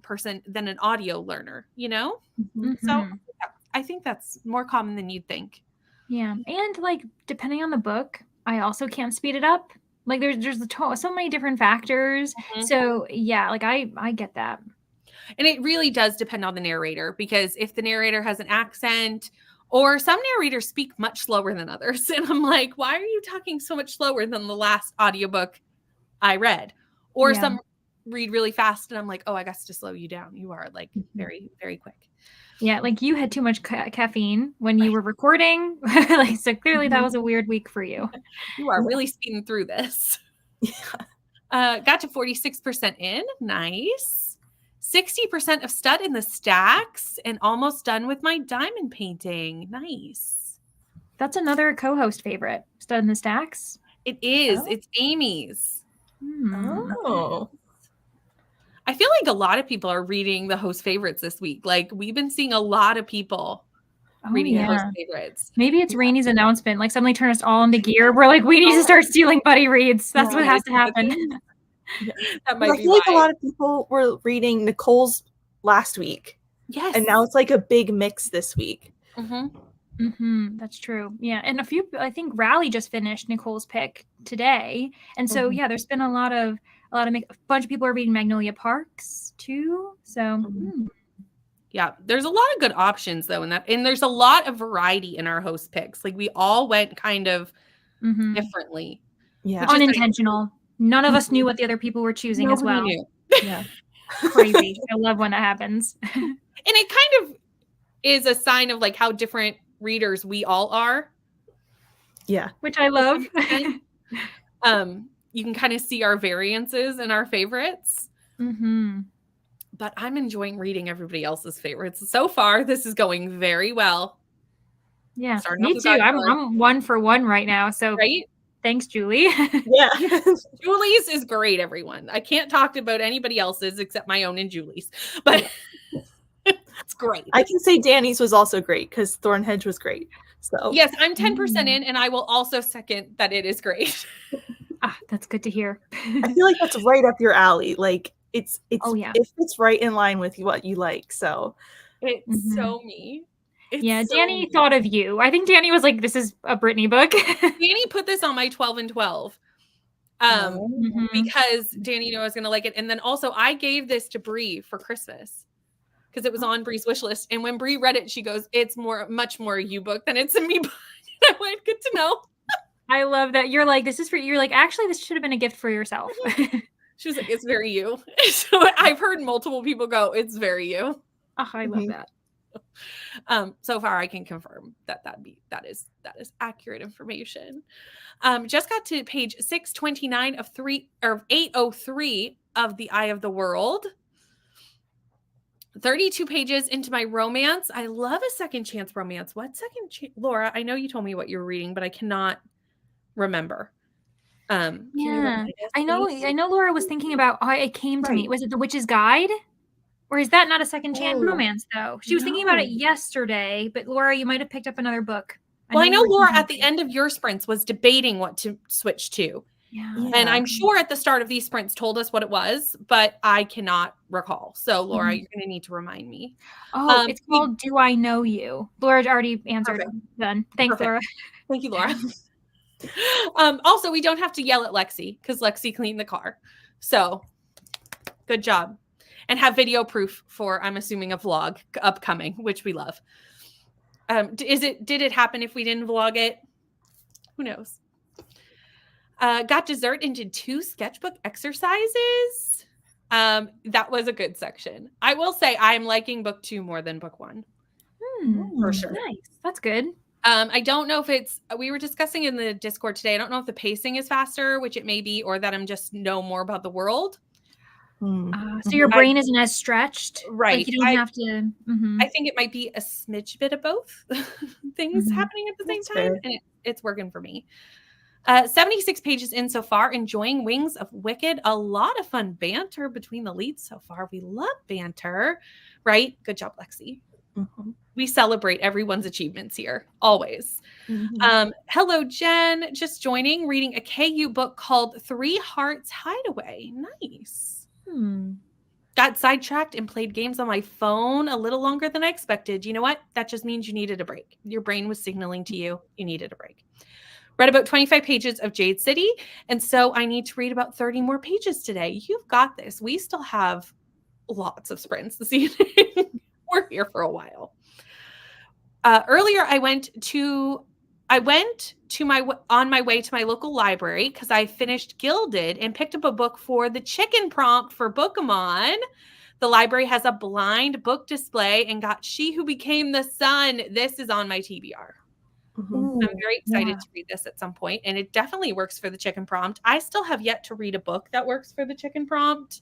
person than an audio learner, you know? So I think that's more common than you'd think. Yeah. And like, depending on the book, I also can't speed it up. Like there's so many different factors. So yeah, like I get that. And it really does depend on the narrator because if the narrator has an accent or some narrators speak much slower than others. And I'm like, why are you talking so much slower than the last audiobook I read? Or some read really fast and I'm like, oh, I got to slow you down. You are like very, very quick. Yeah, like you had too much caffeine when you were recording. Like, so clearly that was a weird week for you. You are really speeding through this. Got to 46% in. Nice. 60% of stud in the stacks and almost done with my diamond painting. Nice. That's another co-host favorite. Stud in the stacks. It is. Oh. It's Amy's. Oh. I feel like a lot of people are reading the host favorites this week. Like we've been seeing a lot of people reading the host favorites. Maybe it's Rainey's announcement. Like suddenly turn us all into gear. We're like, we need to start stealing buddy reads. That's what has to happen. That might I feel like a lot of people were reading Nicole's last week. Yes. And now it's like a big mix this week. That's true. Yeah, and I think Rally just finished Nicole's pick today, and so yeah, there's been a bunch of people are reading Magnolia Parks too. So yeah, there's a lot of good options though and there's a lot of variety in our host picks. Like we all went kind of differently. Yeah, unintentional. None of us knew what the other people were choosing as well. Knew. Yeah, Crazy. I love when that happens. And it kind of is a sign of like how different readers we all are. Yeah, which I love. You can kind of see our variances and our favorites. But I'm enjoying reading everybody else's favorites. So far, this is going very well. Yeah, me too. I'm 1 for 1 right now. So right? Thanks, Julie. Yeah. Julie's is great, everyone. I can't talk about anybody else's except my own and Julie's. But it's great. I can say Danny's was also great because Thornhedge was great. So yes, I'm 10% in, and I will also second that it is great. That's good to hear. I feel like that's right up your alley. Like it's right in line with what you like. So it's so me. It's Danny thought of you. I think Danny was like, this is a Brittany book. Danny put this on my 12 and 12 because Danny knew I was going to like it. And then also I gave this to Bree for Christmas because it was on Bree's wish list. And when Bree read it, she goes, it's much more a you book than it's a me book. I went, good to know. I love that. You're like, you're like, actually, this should have been a gift for yourself. She was like, it's very you. So I've heard multiple people go, it's very you. Oh, I love that. So far I can confirm that is accurate information. Just got to page 629 of 803 of The Eye of the World. 32 pages into my romance. I love a second chance romance. What second chance? Laura, I know you told me what you're reading, but I cannot remember. I know Laura was thinking about how it came to me. Was it The Witch's Guide? Or is that not a second chance romance, though? She was thinking about it yesterday, but Laura, you might have picked up another book. I know Laura at the end of your sprints was debating what to switch to. Yeah. And I'm sure at the start of these sprints told us what it was, but I cannot recall. So, Laura, you're going to need to remind me. Oh, it's called Do I Know You? Laura already answered. Perfect. Done. Thanks, Laura. Thank you, Laura. Also, we don't have to yell at Lexi because Lexi cleaned the car. So, good job. And have video proof for, I'm assuming, a vlog upcoming, which we love. Did it happen if we didn't vlog it? Who knows? Got dessert into 2 sketchbook exercises. That was a good section. I will say I'm liking book 2 more than book 1. For sure. Nice. That's good. I don't know if we were discussing in the Discord today. I don't know if the pacing is faster, which it may be, or that I'm just know more about the world. So your brain isn't as stretched, right? Like you don't have to. I think it might be a smidge bit of both things happening at the same time, and it's working for me. 76 pages in so far, enjoying Wings of Wicked. A lot of fun banter between the leads so far. We love banter, right? Good job, Lexi. We celebrate everyone's achievements here, always. Hello, Jen. Just joining, reading a KU book called 3 Hearts Hideaway. Nice. Got sidetracked and played games on my phone a little longer than I expected. You know what? That just means you needed a break. Your brain was signaling to you needed a break. Read about 25 pages of Jade City, and so I need to read about 30 more pages today. You've got this. We still have lots of sprints this evening. We're here for a while. Earlier, I went on my way to my local library because I finished Gilded and picked up a book for the chicken prompt for Bookemon. The library has a blind book display and got She Who Became the Sun. This is on my TBR. I'm very excited to read this at some point, and it definitely works for the chicken prompt. I still have yet to read a book that works for the chicken prompt.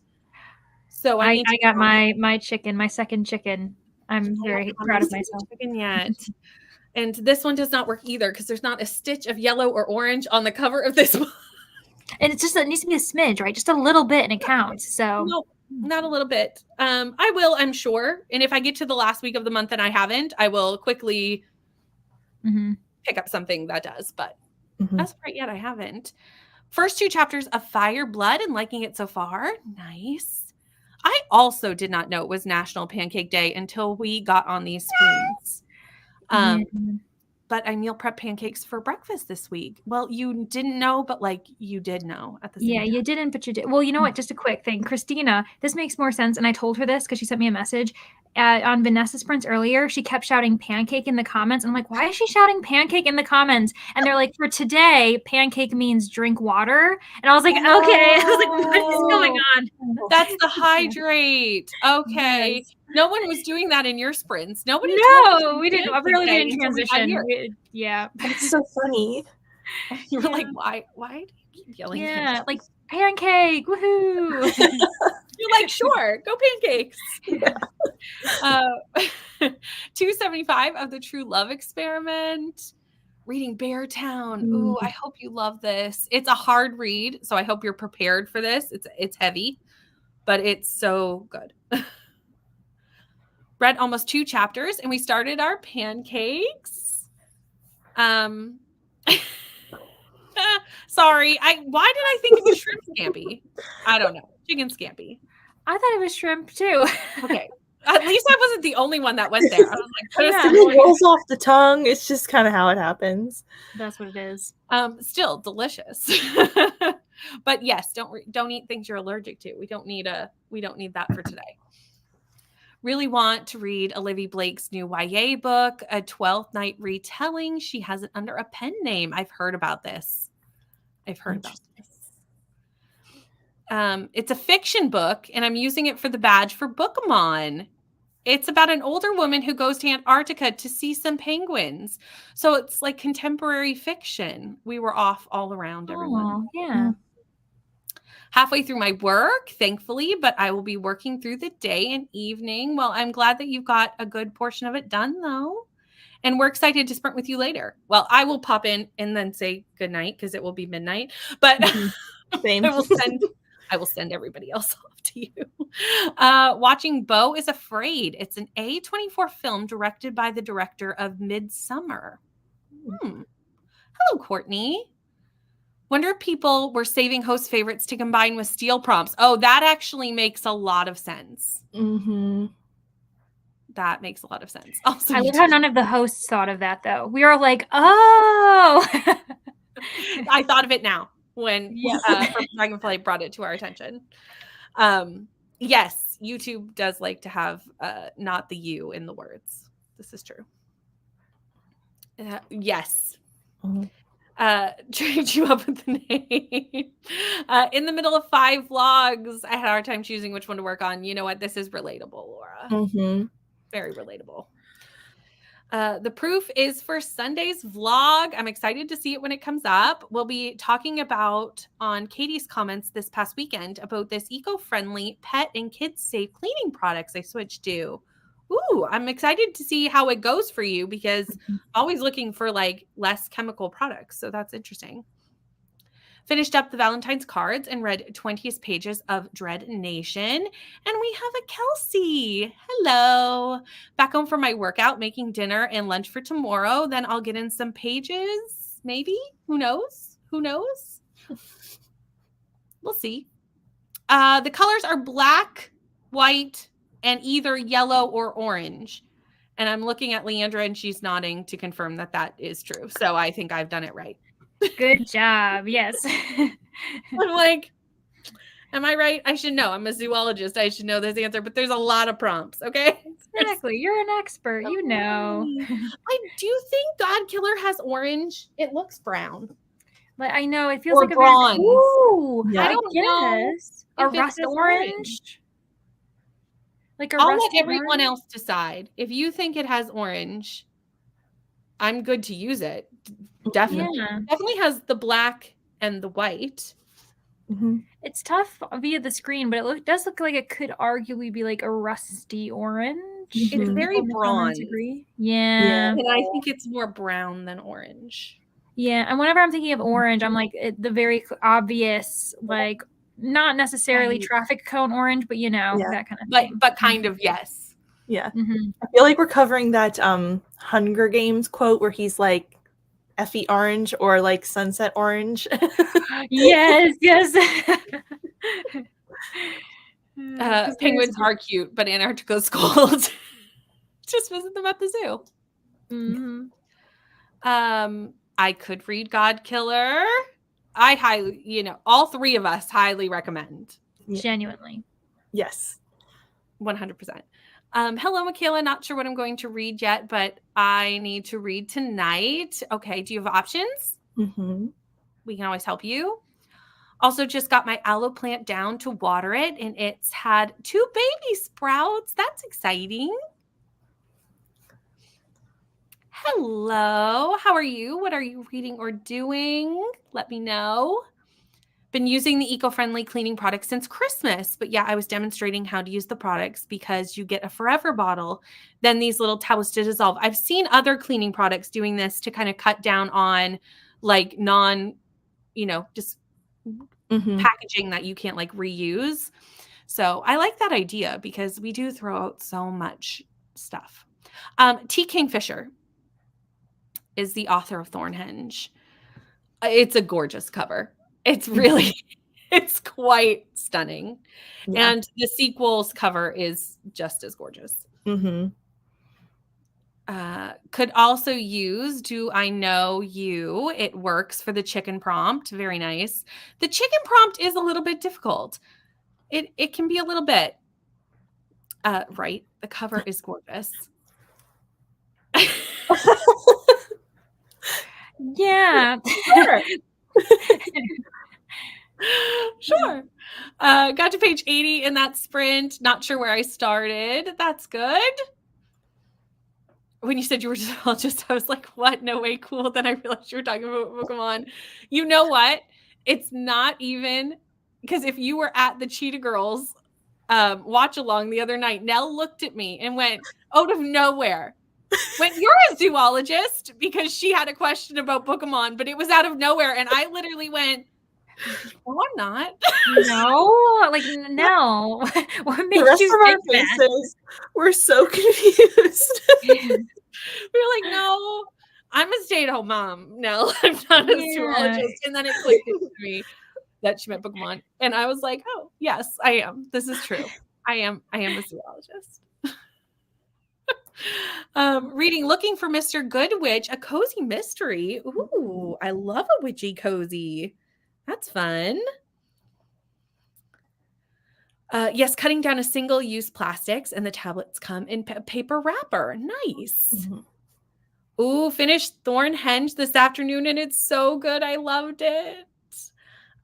So I got my chicken, my second chicken. I'm very proud of myself. Chicken yet. And this one does not work either because there's not a stitch of yellow or orange on the cover of this one. And it needs to be a smidge, right? Just a little bit and it counts. So no, not a little bit. I will, I'm sure. And if I get to the last week of the month and I haven't, I will quickly pick up something that does. But as of right yet, I haven't. First 2 chapters of Fire, Blood, and liking it so far. Nice. I also did not know it was National Pancake Day until we got on these screens. but I meal prep pancakes for breakfast this week. Well, you didn't know, but like you did know at the same time. You didn't, but you did. Well, you know what? Just a quick thing. Christina, this makes more sense. And I told her this because she sent me a message on Vanessa Sprints earlier. She kept shouting pancake in the comments. And I'm like, why is she shouting pancake in the comments? And they're like, for today, pancake means drink water. And I was like, okay. I was like, what is going on? That's the hydrate. Okay. Yes. No one was doing that in your sprints. Nobody. No, we didn't. Really didn't transition. Yeah. It's so funny. You were like, why do you keep yelling? Yeah, like pancake, woohoo! You're like, sure, go pancakes. Yeah. 275 of the True Love Experiment. Reading Beartown. Ooh, I hope you love this. It's a hard read, so I hope you're prepared for this. It's heavy, but it's so good. Read almost 2 chapters, and we started our pancakes. Sorry, why did I think it was shrimp scampi? I don't know. Chicken scampi. I thought it was shrimp too. Okay. At least I wasn't the only one that went there. I was like, It rolls off the tongue. It's just kind of how it happens. That's what it is. Still delicious. But yes, don't eat things you're allergic to. We don't need that for today. Really want to read Olivia Blake's new YA book, a 12th Night retelling. She has it under a pen name. I've heard about this. It's a fiction book, and I'm using it for the badge for Bookmon. It's about an older woman who goes to Antarctica to see some penguins. So it's like contemporary fiction. We were off all around everyone. Yeah. Halfway through my work, thankfully, but I will be working through the day and evening. Well, I'm glad that you've got a good portion of it done, though. And we're excited to sprint with you later. Well, I will pop in and then say goodnight because it will be midnight. But Same. I will send everybody else off to you. Watching Beau is Afraid. It's an A24 film directed by the director of Midsommar. Hello, Courtney. Wonder if people were saving host favorites to combine with steel prompts. Oh, that actually makes a lot of sense. Mm-hmm. That makes a lot of sense. Also, I love how none of the hosts thought of that, though. We were like, oh. I thought of it now when Dragonfly brought it to our attention. Yes, YouTube does like to have not the U in the words. This is true. Yes. Mm-hmm. Trade you up with the name. In the middle of 5 vlogs, I had a hard time choosing which one to work on. You know what? This is relatable, Laura. Mm-hmm. Very relatable. The proof is for Sunday's vlog. I'm excited to see it when it comes up. We'll be talking about on Katie's comments this past weekend about this eco-friendly pet and kids safe cleaning products I switched to. Ooh, I'm excited to see how it goes for you because I'm always looking for like less chemical products. So that's interesting. Finished up the Valentine's cards and read 20th pages of Dread Nation. And we have a Kelsey. Hello. Back home from my workout, making dinner and lunch for tomorrow. Then I'll get in some pages. Maybe. Who knows? We'll see. The colors are black, white, and either yellow or orange. And I'm looking at Leandra and she's nodding to confirm that that is true. So I think I've done it right. Good job. Yes. I'm like, am I right? I should know. I'm a zoologist. I should know this answer, but there's a lot of prompts. Okay. Exactly. You're an expert. You know. I do think God Killer has orange. It looks brown. But I know it feels or like bronze. Ooh, Yeah. I don't know. A rust orange. Like I'll let everyone else decide. If you think it has orange, I'm good to use it. Definitely. Yeah. Definitely has the black and the white. Mm-hmm. It's tough via the screen, but it does look like it could arguably be like a rusty orange. Mm-hmm. It's very bronze. Yeah. And I think it's more brown than orange. Yeah. And whenever I'm thinking of orange, I'm like the very obvious, like not necessarily traffic cone orange, but you know, that kind of thing. But kind of, yes. Yeah. Mm-hmm. I feel like we're covering that Hunger Games quote where he's like Effie orange or like sunset orange. Yes. Penguins are cute, but Antarctica's cold. Just visit them at the zoo. Mm-hmm. I could read God Killer. I highly, all three of us highly recommend. Genuinely. Yes. 100%. Hello, Michaela. Not sure what I'm going to read yet, but I need to read tonight. Okay. Do you have options? Mm-hmm. We can always help you. Also, just got my aloe plant down to water it, and it's had 2 baby sprouts. That's exciting. Hello. How are you? What are you reading or doing? Let me know. Been using the eco-friendly cleaning products since Christmas. But yeah, I was demonstrating how to use the products because you get a forever bottle, then these little towels to dissolve. I've seen other cleaning products doing this to kind of cut down on like just packaging that you can't like reuse. So I like that idea because we do throw out so much stuff. T. Kingfisher is the author of Thornhenge. It's a gorgeous cover. It's really, it's quite stunning. Yeah. And the sequel's cover is just as gorgeous. Mm-hmm. Could also use Do I Know You? It works for the chicken prompt. Very nice. The chicken prompt is a little bit difficult. It can be a little bit. Right. The cover is gorgeous. Yeah. Sure. Got to page 80 in that sprint. Not sure where I started. That's good. When you said you were just, I was like, what? No way, cool. Then I realized you were talking about Pokemon. You know what? It's not even, because if you were at the Cheetah Girls watch along the other night, Nell looked at me and went out of nowhere. Went, you're a zoologist, because she had a question about Pokemon, but it was out of nowhere. And I literally went, oh, I'm not. No, like, no. What makes the rest you of our think faces were so confused. We were like, no, I'm a stay-at-home mom. No, I'm not a zoologist. And then it clicked into me that she meant Pokemon. And I was like, oh, yes, I am. This is true. I am a zoologist. Reading Looking for Mr. Good Witch, a cozy mystery. Ooh, I love a witchy cozy. That's fun. Yes, cutting down a single-use plastics, and the tablets come in paper wrapper. Nice. Mm-hmm. Ooh, finished Thornhenge this afternoon, and it's so good. I loved it.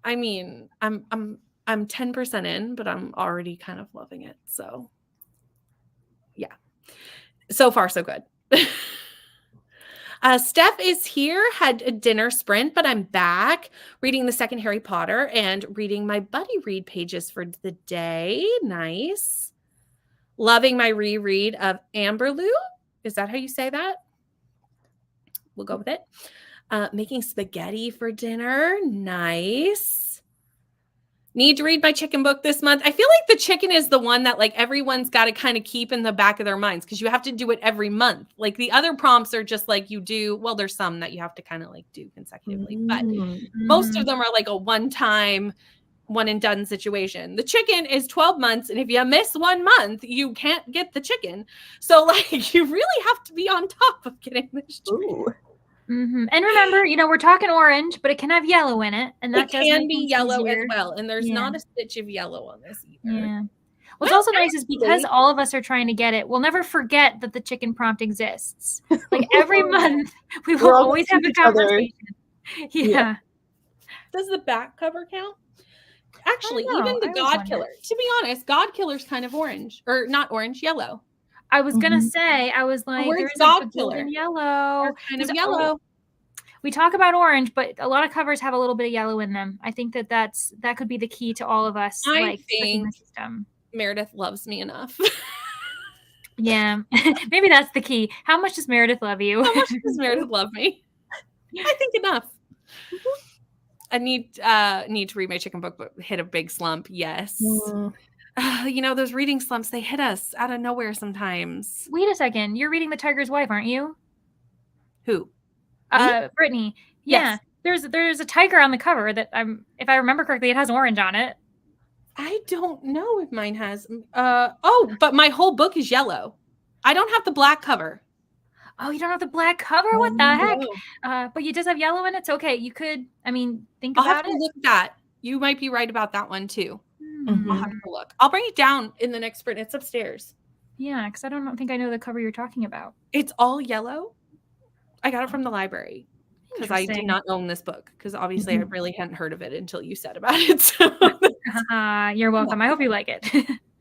I mean, I'm 10% in, but I'm already kind of loving it. So, yeah. So far, so good. Steph is here, had a dinner sprint, but I'm back reading the second Harry Potter and reading my buddy read pages for the day. Nice. Loving my reread of Amberloo. Is that how you say that? We'll go with it. Making spaghetti for dinner. Nice. Need to read my chicken book this month. I feel like the chicken is the one that like everyone's got to kind of keep in the back of their minds, because you have to do it every month. Like the other prompts are just like you do. Well, there's some that you have to kind of like do consecutively, but most of them are like a one-time, one and done situation. The chicken is 12 months. And if you miss 1 month, you can't get the chicken. So like you really have to be on top of getting this chicken. Mm-hmm. And remember, we're talking orange, but it can have yellow in it, and that can be yellow easier as well. And there's not a stitch of yellow on this either. Yeah. What's also nice is because all of us are trying to get it, we'll never forget that the chicken prompt exists. Like every month, we will always have a conversation. Yeah. Does the back cover count? Actually, even the God Killer. To be honest, God Killer's kind of orange, or not orange, yellow. I was gonna say, I was like, there's God Killer. Yellow. Kind of yellow. We talk about orange, but a lot of covers have a little bit of yellow in them. I think that could be the key to all of us. I think the system. Meredith loves me enough. Yeah, maybe that's the key. How much does Meredith love you? How much does Meredith love me? I think enough. I need to read my chicken book, but hit a big slump. Yes. Those reading slumps, they hit us out of nowhere sometimes. Wait a second. You're reading The Tiger's Wife, aren't you? Who? Brittany. Yeah. Yes. There's a tiger on the cover that if I remember correctly, it has orange on it. I don't know if mine has. But my whole book is yellow. I don't have the black cover. Oh, you don't have the black cover? What the heck? No. But you just have yellow in it. It's okay. You could, I mean, think I'll have about to it. look at that. You might be right about that one too. Mhm. I'll have to look. I'll bring it down in the next sprint. It's upstairs. Yeah, because I don't think I know the cover you're talking about. It's all yellow. I got it from the library because I did Interesting. not own this book because obviously I really hadn't heard of it until you said about it. So You're welcome. I hope you like it.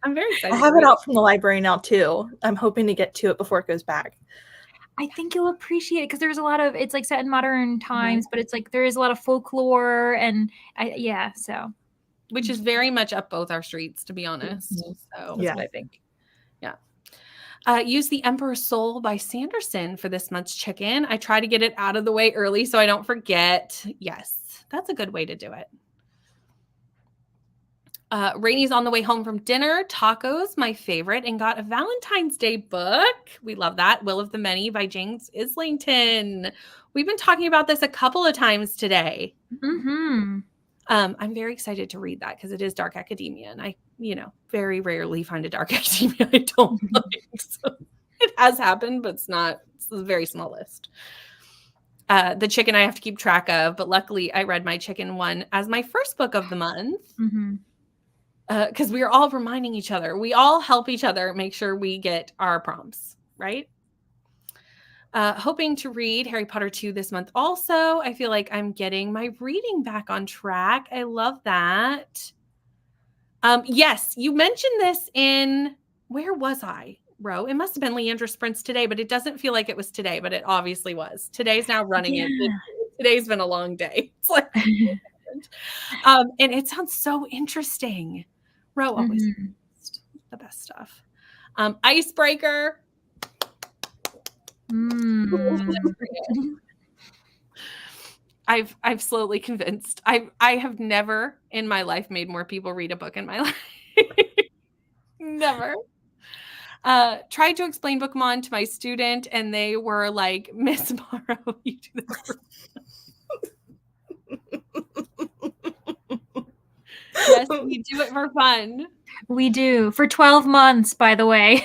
I'm very excited. I have it out from the library now too. I'm hoping to get to it before it goes back. I think you'll appreciate it because there's a lot of, it's like set in modern times, but it's like there is a lot of folklore and so. Which is very much up both our streets, to be honest. So that's what I think. Yeah. Use The Emperor's Soul by Sanderson for this month's chicken. I try to get it out of the way early so I don't forget. Yes, that's a good way to do it. Rainy's on the way home from dinner. Tacos, my favorite, and got a Valentine's Day book. We love that. Will of the Many by James Islington. We've been talking about this a couple of times today. I'm very excited to read that because it is dark academia, and I, very rarely find a dark academia I don't like. So it has happened, but it's a very small list. The chicken I have to keep track of, but luckily I read my chicken one as my first book of the month. Because we are all reminding each other. We all help each other make sure we get our prompts, right? Hoping to read Harry Potter 2 this month also. I feel like I'm getting my reading back on track. I love that. Yes, you mentioned this in, where was I, Ro? It must have been Leandra Sprints today, but it doesn't feel like it was today, but it obviously was. Today's now running it. Today's been a long day. It's like, and it sounds so interesting. Ro always the best stuff. Icebreaker. I've slowly convinced. I have never in my life made more people read a book in my life. Never. Tried to explain Bookmon to my student, and they were like, "Miss Morrow, you do this." Yes, we do it for fun. We do. For 12 months, by the way.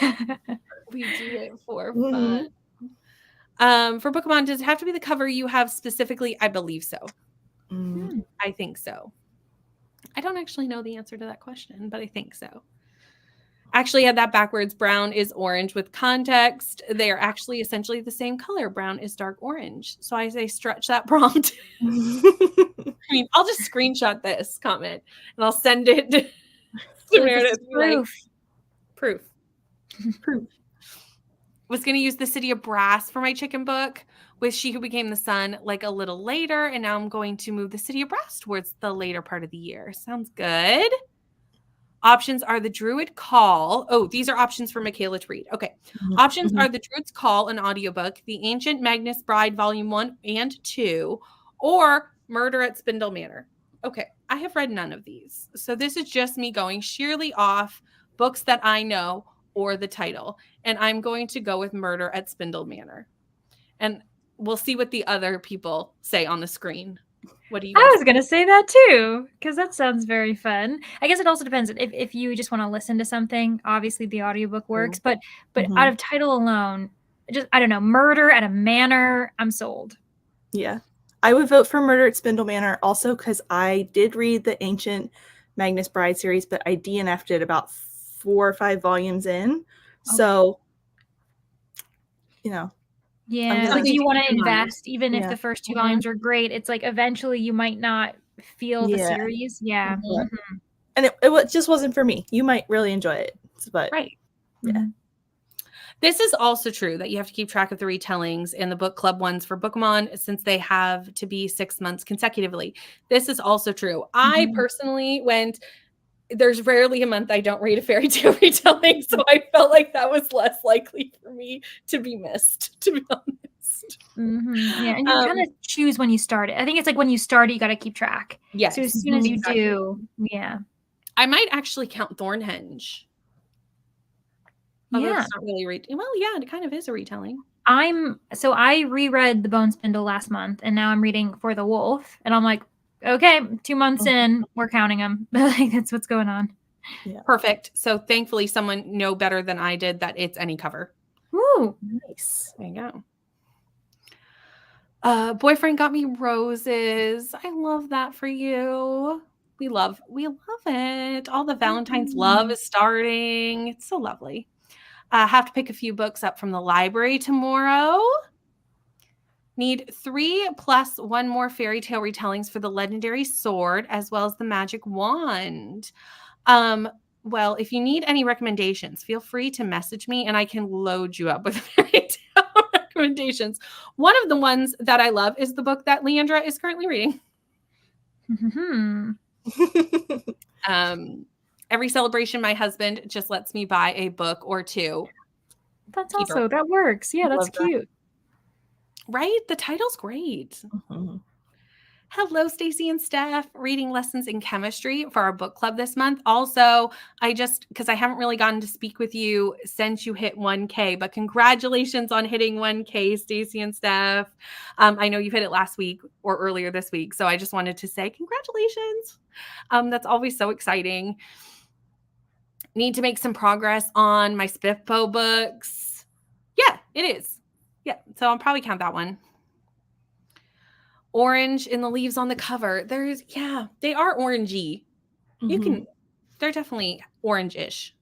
We do it for fun. For Bookmon, does it have to be the cover you have specifically? I believe so. I think so. I don't actually know the answer to that question, but I think so. Actually had that backwards. Brown is orange with context. They are actually essentially the same color. Brown is dark orange. So I say stretch that prompt. I mean, I'll just screenshot this comment and I'll send it to Meredith. Proof. Was going to use The City of Brass for my chicken book with She Who Became the Sun like a little later. And now I'm going to move The City of Brass towards the later part of the year. Sounds good. Options are The Druid Call. Oh, these are options for Michaela to read. Okay. Options are The Druid's Call, an audiobook, The Ancient Magnus Bride, Volume 1 and 2, or Murder at Spindle Manor. Okay. I have read none of these. So this is just me going sheerly off books that I know or the title. And I'm going to go with Murder at Spindle Manor. And we'll see what the other people say on the screen. What do you guys I was going to say that too, because that sounds very fun. I guess it also depends. If you just want to listen to something, obviously the audiobook works. But out of title alone, I don't know, Murder at a Manor, I'm sold. Yeah. I would vote for Murder at Spindle Manor also because I did read the Ancient Magnus Bride series, but I DNF'd it about 4 or 5 volumes in. Okay. So, Yeah, like you want to invest, even if the first 2 volumes are great. It's like eventually you might not feel the series. Yeah. And it just wasn't for me. You might really enjoy it. But right. Yeah. This is also true that you have to keep track of the retellings and the book club ones for Bookmon since they have to be 6 months consecutively. This is also true. I personally there's rarely a month I don't read a fairy tale retelling, so I felt like that was less likely for me to be missed, to be honest. Yeah, and you kind of choose when you start it. I think it's like when you start it, you got to keep track. Yes. So as soon as you do, I might actually count Thornhenge. Although it's not really it kind of is a retelling. I reread The Bone Spindle last month, and now I'm reading For the Wolf, and I'm like, okay, 2 months in, we're counting them. Like that's what's going on. Yeah. Perfect. So thankfully someone know better than I did that it's any cover. Ooh, nice. There you go. Boyfriend got me roses. I love that for you. We love it. All the Valentine's love is starting. It's so lovely. I have to pick a few books up from the library tomorrow. Need 3 plus 1 more fairy tale retellings for the legendary sword, as well as the magic wand. Well, if you need any recommendations, feel free to message me and I can load you up with fairy tale recommendations. One of the ones that I love is the book that Leandra is currently reading. Every celebration, my husband just lets me buy a book or 2. That's also, that works. Yeah, that's cute. Right? The title's great. Hello, Stacy and Steph. Reading lessons in chemistry for our book club this month. Also, because I haven't really gotten to speak with you since you hit 1K, but congratulations on hitting 1K, Stacy and Steph. I know you hit it last week or earlier this week, so I just wanted to say congratulations. That's always so exciting. Need to make some progress on my SPIFPO books. Yeah, it is. Yeah, so I'll probably count that one. Orange in the leaves on the cover. They are orangey. They're definitely orange-ish.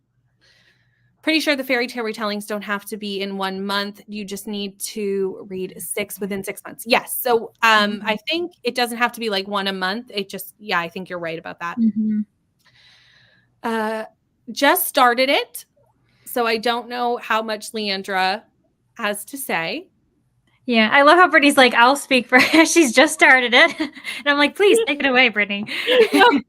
Pretty sure the fairy tale retellings don't have to be in 1 month. You just need to read 6 within 6 months. Yes. So I think it doesn't have to be like 1 a month. It just, I think you're right about that. Just started it. So I don't know how much Leandra has to say. Yeah, I love how Brittany's like, I'll speak for her. She's just started it. And I'm like, please take it away, Brittany. Well, and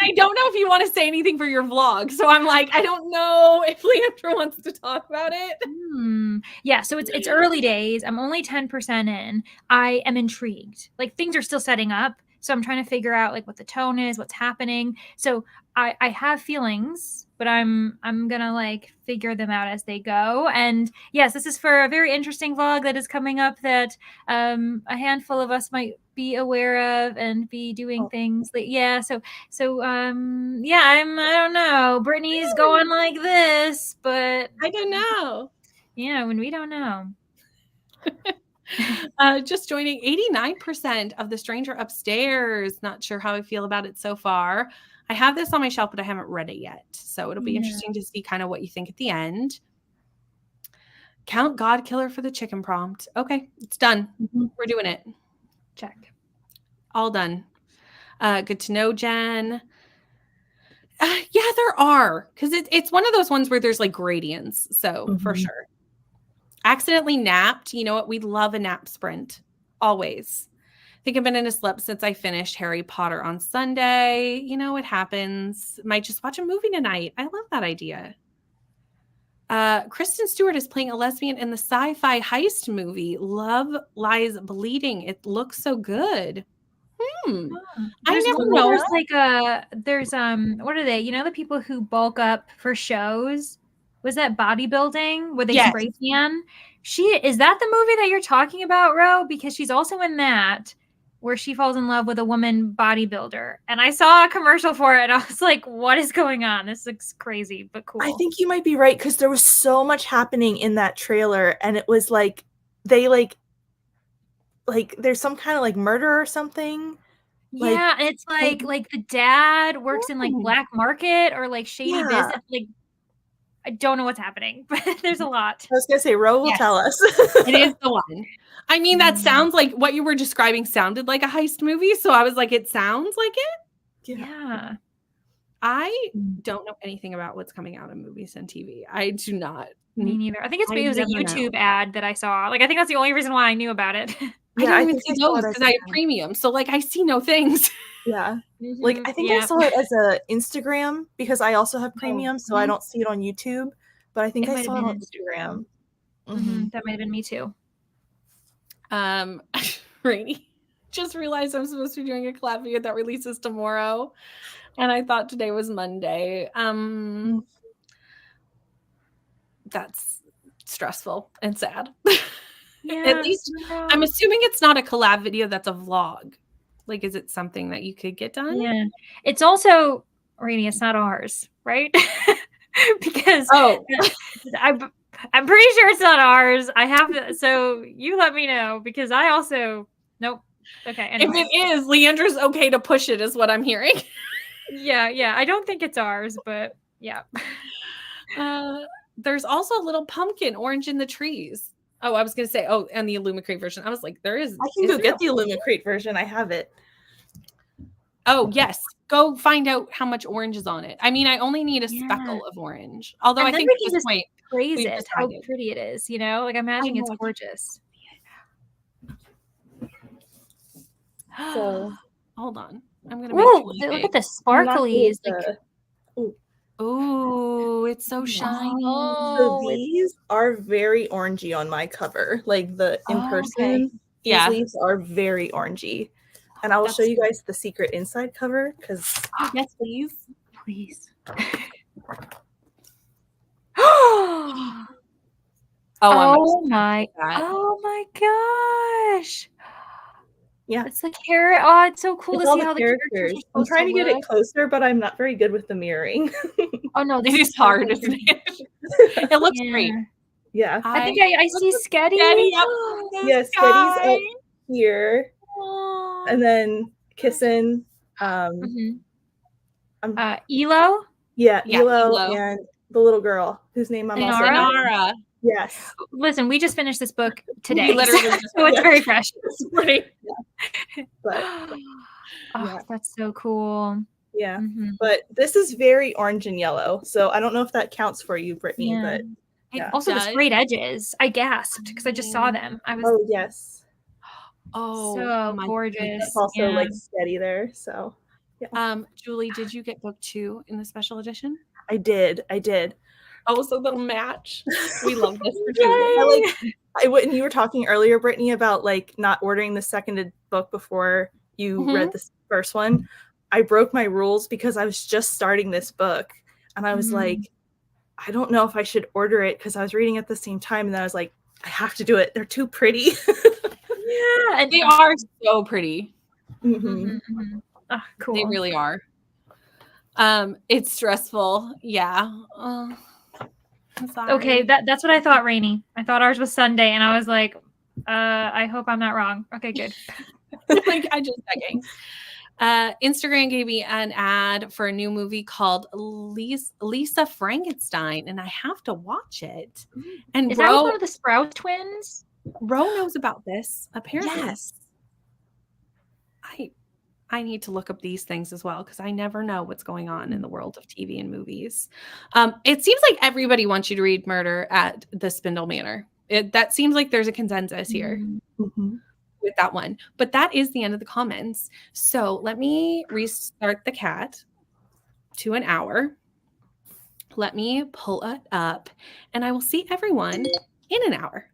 I don't know if you want to say anything for your vlog. So I'm like, I don't know if Leandra wants to talk about it. Yeah, so it's early days. I'm only 10% in. I am intrigued. Like, things are still setting up. So I'm trying to figure out like what the tone is, what's happening. So I have feelings, but I'm gonna like figure them out as they go. And yes, this is for a very interesting vlog that is coming up that a handful of us might be aware of and be doing things. Yeah, so I don't know. Brittany's going like this, but I don't know. Yeah, when we don't know. Just joining 89% of the stranger upstairs. Not sure how I feel about it so far. I have this on my shelf, but I haven't read it yet. So it'll be interesting to see kind of what you think at the end. Count God Killer for the chicken prompt. Okay, it's done. We're doing it. Check. All done. Good to know, Jen. Yeah, there are. Because it's one of those ones where there's like gradients. So for sure. Accidentally napped. You know what? We love a nap sprint. Always. I think I've been in a slip since I finished Harry Potter on Sunday. You know, it happens. Might just watch a movie tonight. I love that idea. Kristen Stewart is playing a lesbian in the sci-fi heist movie, Love Lies Bleeding. It looks so good. I never know. There's like there's what are they? You know, the people who bulk up for shows? Was that bodybuilding where they spray tan? Is that the movie that you're talking about, Ro? Because she's also in that where she falls in love with a woman bodybuilder. And I saw a commercial for it and I was like, what is going on? This looks crazy, but cool. I think you might be right because there was so much happening in that trailer and it was like they like there's some kind of like murder or something. Yeah, and it's like the dad works in like black market or like shady business. Like I don't know what's happening, but there's a lot. I was gonna say Ro will tell us. It is the one. I mean, that sounds like what you were describing sounded like a heist movie. So I was like, it sounds like it. Yeah. I don't know anything about what's coming out in movies and TV. I do not. Me neither. I think it was a YouTube ad that I saw. Like, I think that's the only reason why I knew about it. Yeah, I don't even see those because I have premium. So like I see no things. Yeah. Like I think I saw it as a Instagram because I also have premium, so I don't see it on YouTube. But I think I saw it on Instagram. That might have been me too. Rainy. Just realized I'm supposed to be doing a collab video that releases tomorrow. And I thought today was Monday. That's stressful and sad. Yeah, At least I'm assuming it's not a collab video, that's a vlog. Like, is it something that you could get done? Yeah. It's also, Rainy, it's not ours, right? Because I'm pretty sure it's not ours. I have to, so you let me know because I also nope. Okay. Anyway. If it is, Leandra's okay to push it, is what I'm hearing. Yeah. I don't think it's ours, but yeah. There's also a little pumpkin orange in the trees. Oh, I was gonna say, and the Illumicrate version. I was like, there is. I can go get the Illumicrate version. I have it. Oh yes, go find out how much orange is on it. I mean, I only need a speckle of orange. Although And I then think we at can this just point, praise we've it, how decided. pretty it is, you know? Like I'm imagining it's know. gorgeous. So hold on. I'm gonna Ooh, make look at the I'm not good sparklies. with Like, ooh, it's so shiny. So these are very orangey on my cover. Like the in person, these Yeah. leaves are very orangey. And I will show you guys the secret inside cover because Yes, please. please. Oh my gosh. yeah, It's the carrot. Oh, it's so cool it's to all see the how the characters. characters are I'm supposed trying to get look. it closer, but I'm not very good with the mirroring. Oh no, this It is hard, perfect. isn't it? It looks great. Yeah. I think I see Sketty. Sketty up in the Yes, Sketty's sky. up here. Aww. And then kissing Mhm. I'm Elo. yeah, Yeah, Elo Elo. and the little girl whose name I'm also Inara? Inara. Yes. Listen, we just finished this book today. literally so just- it's yeah. very fresh. But Oh, yeah. that's so cool. Yeah. Mhm. But this is very orange and yellow. So I don't know if that counts for you, Brittany, Yeah. but Yeah. Also, the sprayed edges. I gasped because I just saw them. I was oh yes. so my gorgeous. goodness. It's also Yeah. like steady there. So Julie, did you get book 2 in the special edition? I did. Oh, so they'll match. We love this for I Julie. when you were talking earlier, Brittany, about like not ordering the seconded book before you read the first one. I broke my rules because I was just starting this book and I was like, I don't know if I should order it because I was reading at the same time and then I was like, I have to do it. They're too pretty. Yeah, and They are so pretty. Oh, cool. They really are. It's stressful. Yeah. I'm sorry. Okay, that's what I thought, Rainy. I thought ours was Sunday, and I was like, I hope I'm not wrong. Okay, good. Like I just checking. Instagram gave me an ad for a new movie called Lisa Frankenstein, and I have to watch it. And Is that with one of the Sprout twins? Ro knows about this, apparently. Yes. I need to look up these things as well because I never know what's going on in the world of TV and movies. It seems like everybody wants you to read Murder at the Spindle Manor. That seems like there's a consensus here with that one. But that is the end of the comments. So let me restart the cat to an hour. Let me pull it up, and I will see everyone in an hour.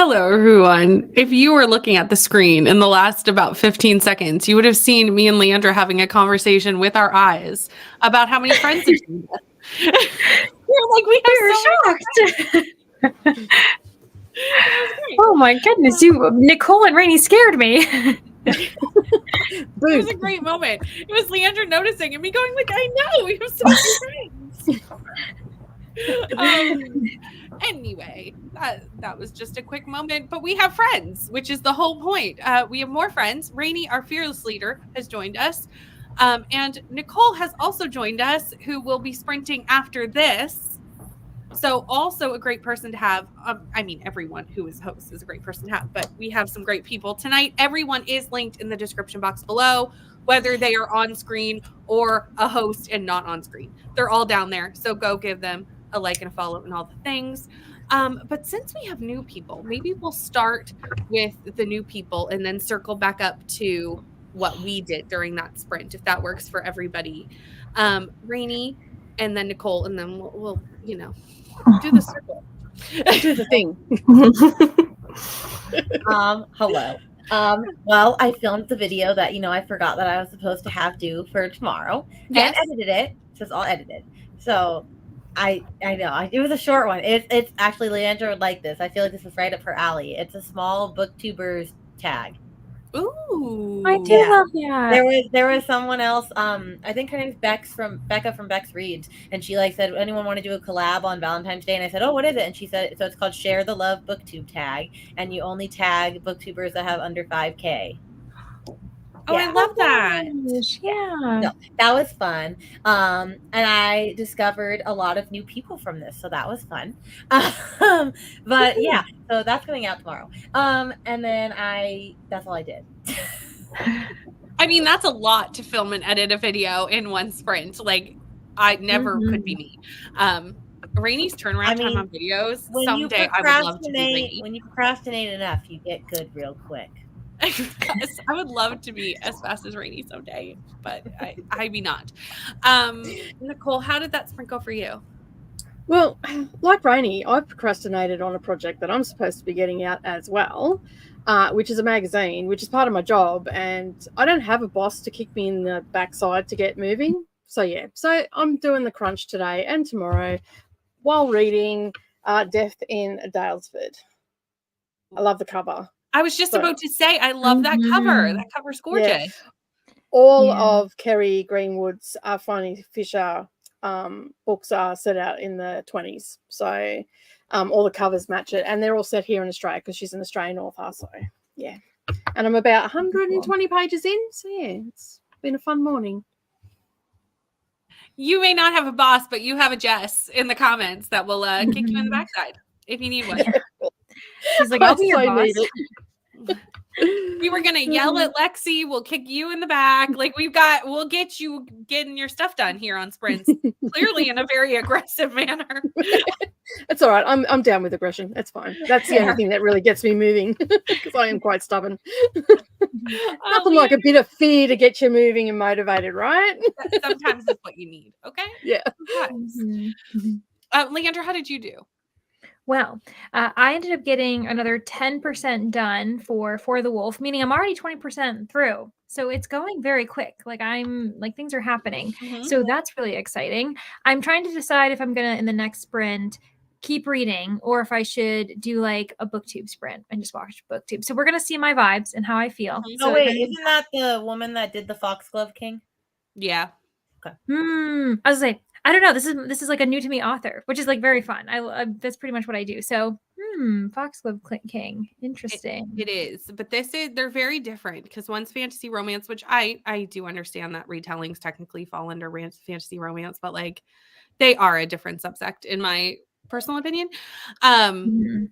Hello, everyone. If you were looking at the screen in the last about 15 seconds, you would have seen me and Leandra having a conversation with our eyes about how many friends have joined us. We're like, we have so shocked. Oh my goodness, Nicole and Rainey scared me. It was a great moment. It was Leandra noticing and me going like, I know, we have so many friends. Anyway, that was just a quick moment, but we have friends, which is the whole point. We have more friends. Rainey, our fearless leader, has joined us. And Nicole has also joined us, who will be sprinting after this. So also a great person to have. I mean, everyone who is host is a great person to have, but we have some great people tonight. Everyone is linked in the description box below, whether they are on screen or a host and not on screen. They're all down there. So go give them a like and a follow and all the things. But since we have new people, maybe we'll start with the new people and then circle back up to what we did during that sprint, if that works for everybody. Rainey and then Nicole, and then we'll do the circle. Do the thing. Hello. Well, I filmed the video that I forgot that I was supposed to have due for tomorrow. Yes. And edited it. So it's all edited. So I know it was a short one. It's actually, Leandra would like this. I feel like this is right up her alley. It's a small booktubers tag. Ooh, I do love that. There was someone else. I think her name's Becca from Bex Reads, and she said, anyone want to do a collab on Valentine's Day? And I said, oh, what is it? And she said, so it's called Share the Love Booktube Tag, and you only tag booktubers that have under 5K. Oh, yeah. I love that. Yeah. No, that was fun. And I discovered a lot of new people from this, so that was fun. But yeah, so that's coming out tomorrow. And then that's all I did. I mean, that's a lot to film and edit a video in one sprint. Like, I never could be me. Rainey's turnaround time on videos. Someday I would love to be Rainey. When you procrastinate enough, you get good real quick. I would love to be as fast as Rainey someday, but I be not. Nicole, how did that sprint go for you? Well, like Rainey, I've procrastinated on a project that I'm supposed to be getting out as well, which is a magazine, which is part of my job, and I don't have a boss to kick me in the backside to get moving. So yeah, so I'm doing the crunch today and tomorrow while reading Death in Dalesford. I love the cover. I was just about to say, I love that cover. That cover's gorgeous. Yeah. All of Kerry Greenwood's Finding Fisher books are set out in the 20s. So all the covers match it. And they're all set here in Australia because she's an Australian author. So, yeah. And I'm about 120 pages in. So, yeah, it's been a fun morning. You may not have a boss, but you have a Jess in the comments that will kick you in the backside if you need one. She's like, I'll be your boss. We were gonna yell at Lexi. We'll kick you in the back. Like we'll get you getting your stuff done here on sprints. Clearly in a very aggressive manner. It's all right. I'm down with aggression. That's fine. That's the only thing that really gets me moving because I am quite stubborn. Nothing like a bit of fear to get you moving and motivated, right? Sometimes that's what you need. Okay. Yeah. Leandra, how did you do? Well, I ended up getting another 10% done for the Wolf, meaning I'm already 20% through. So it's going very quick. Things are happening. So that's really exciting. I'm trying to decide if I'm going to, in the next sprint, keep reading or if I should do a booktube sprint and just watch booktube. So we're going to see my vibes and how I feel. Oh, wait, isn't that the woman that did the Foxglove King? Yeah. Okay. I was like, I don't know. This is like a new to me author, which is very fun. That's pretty much what I do. So, Foxglove King, interesting. It is, but they're very different because one's fantasy romance, which I do understand that retellings technically fall under fantasy romance, but they are a different subsect in my personal opinion. And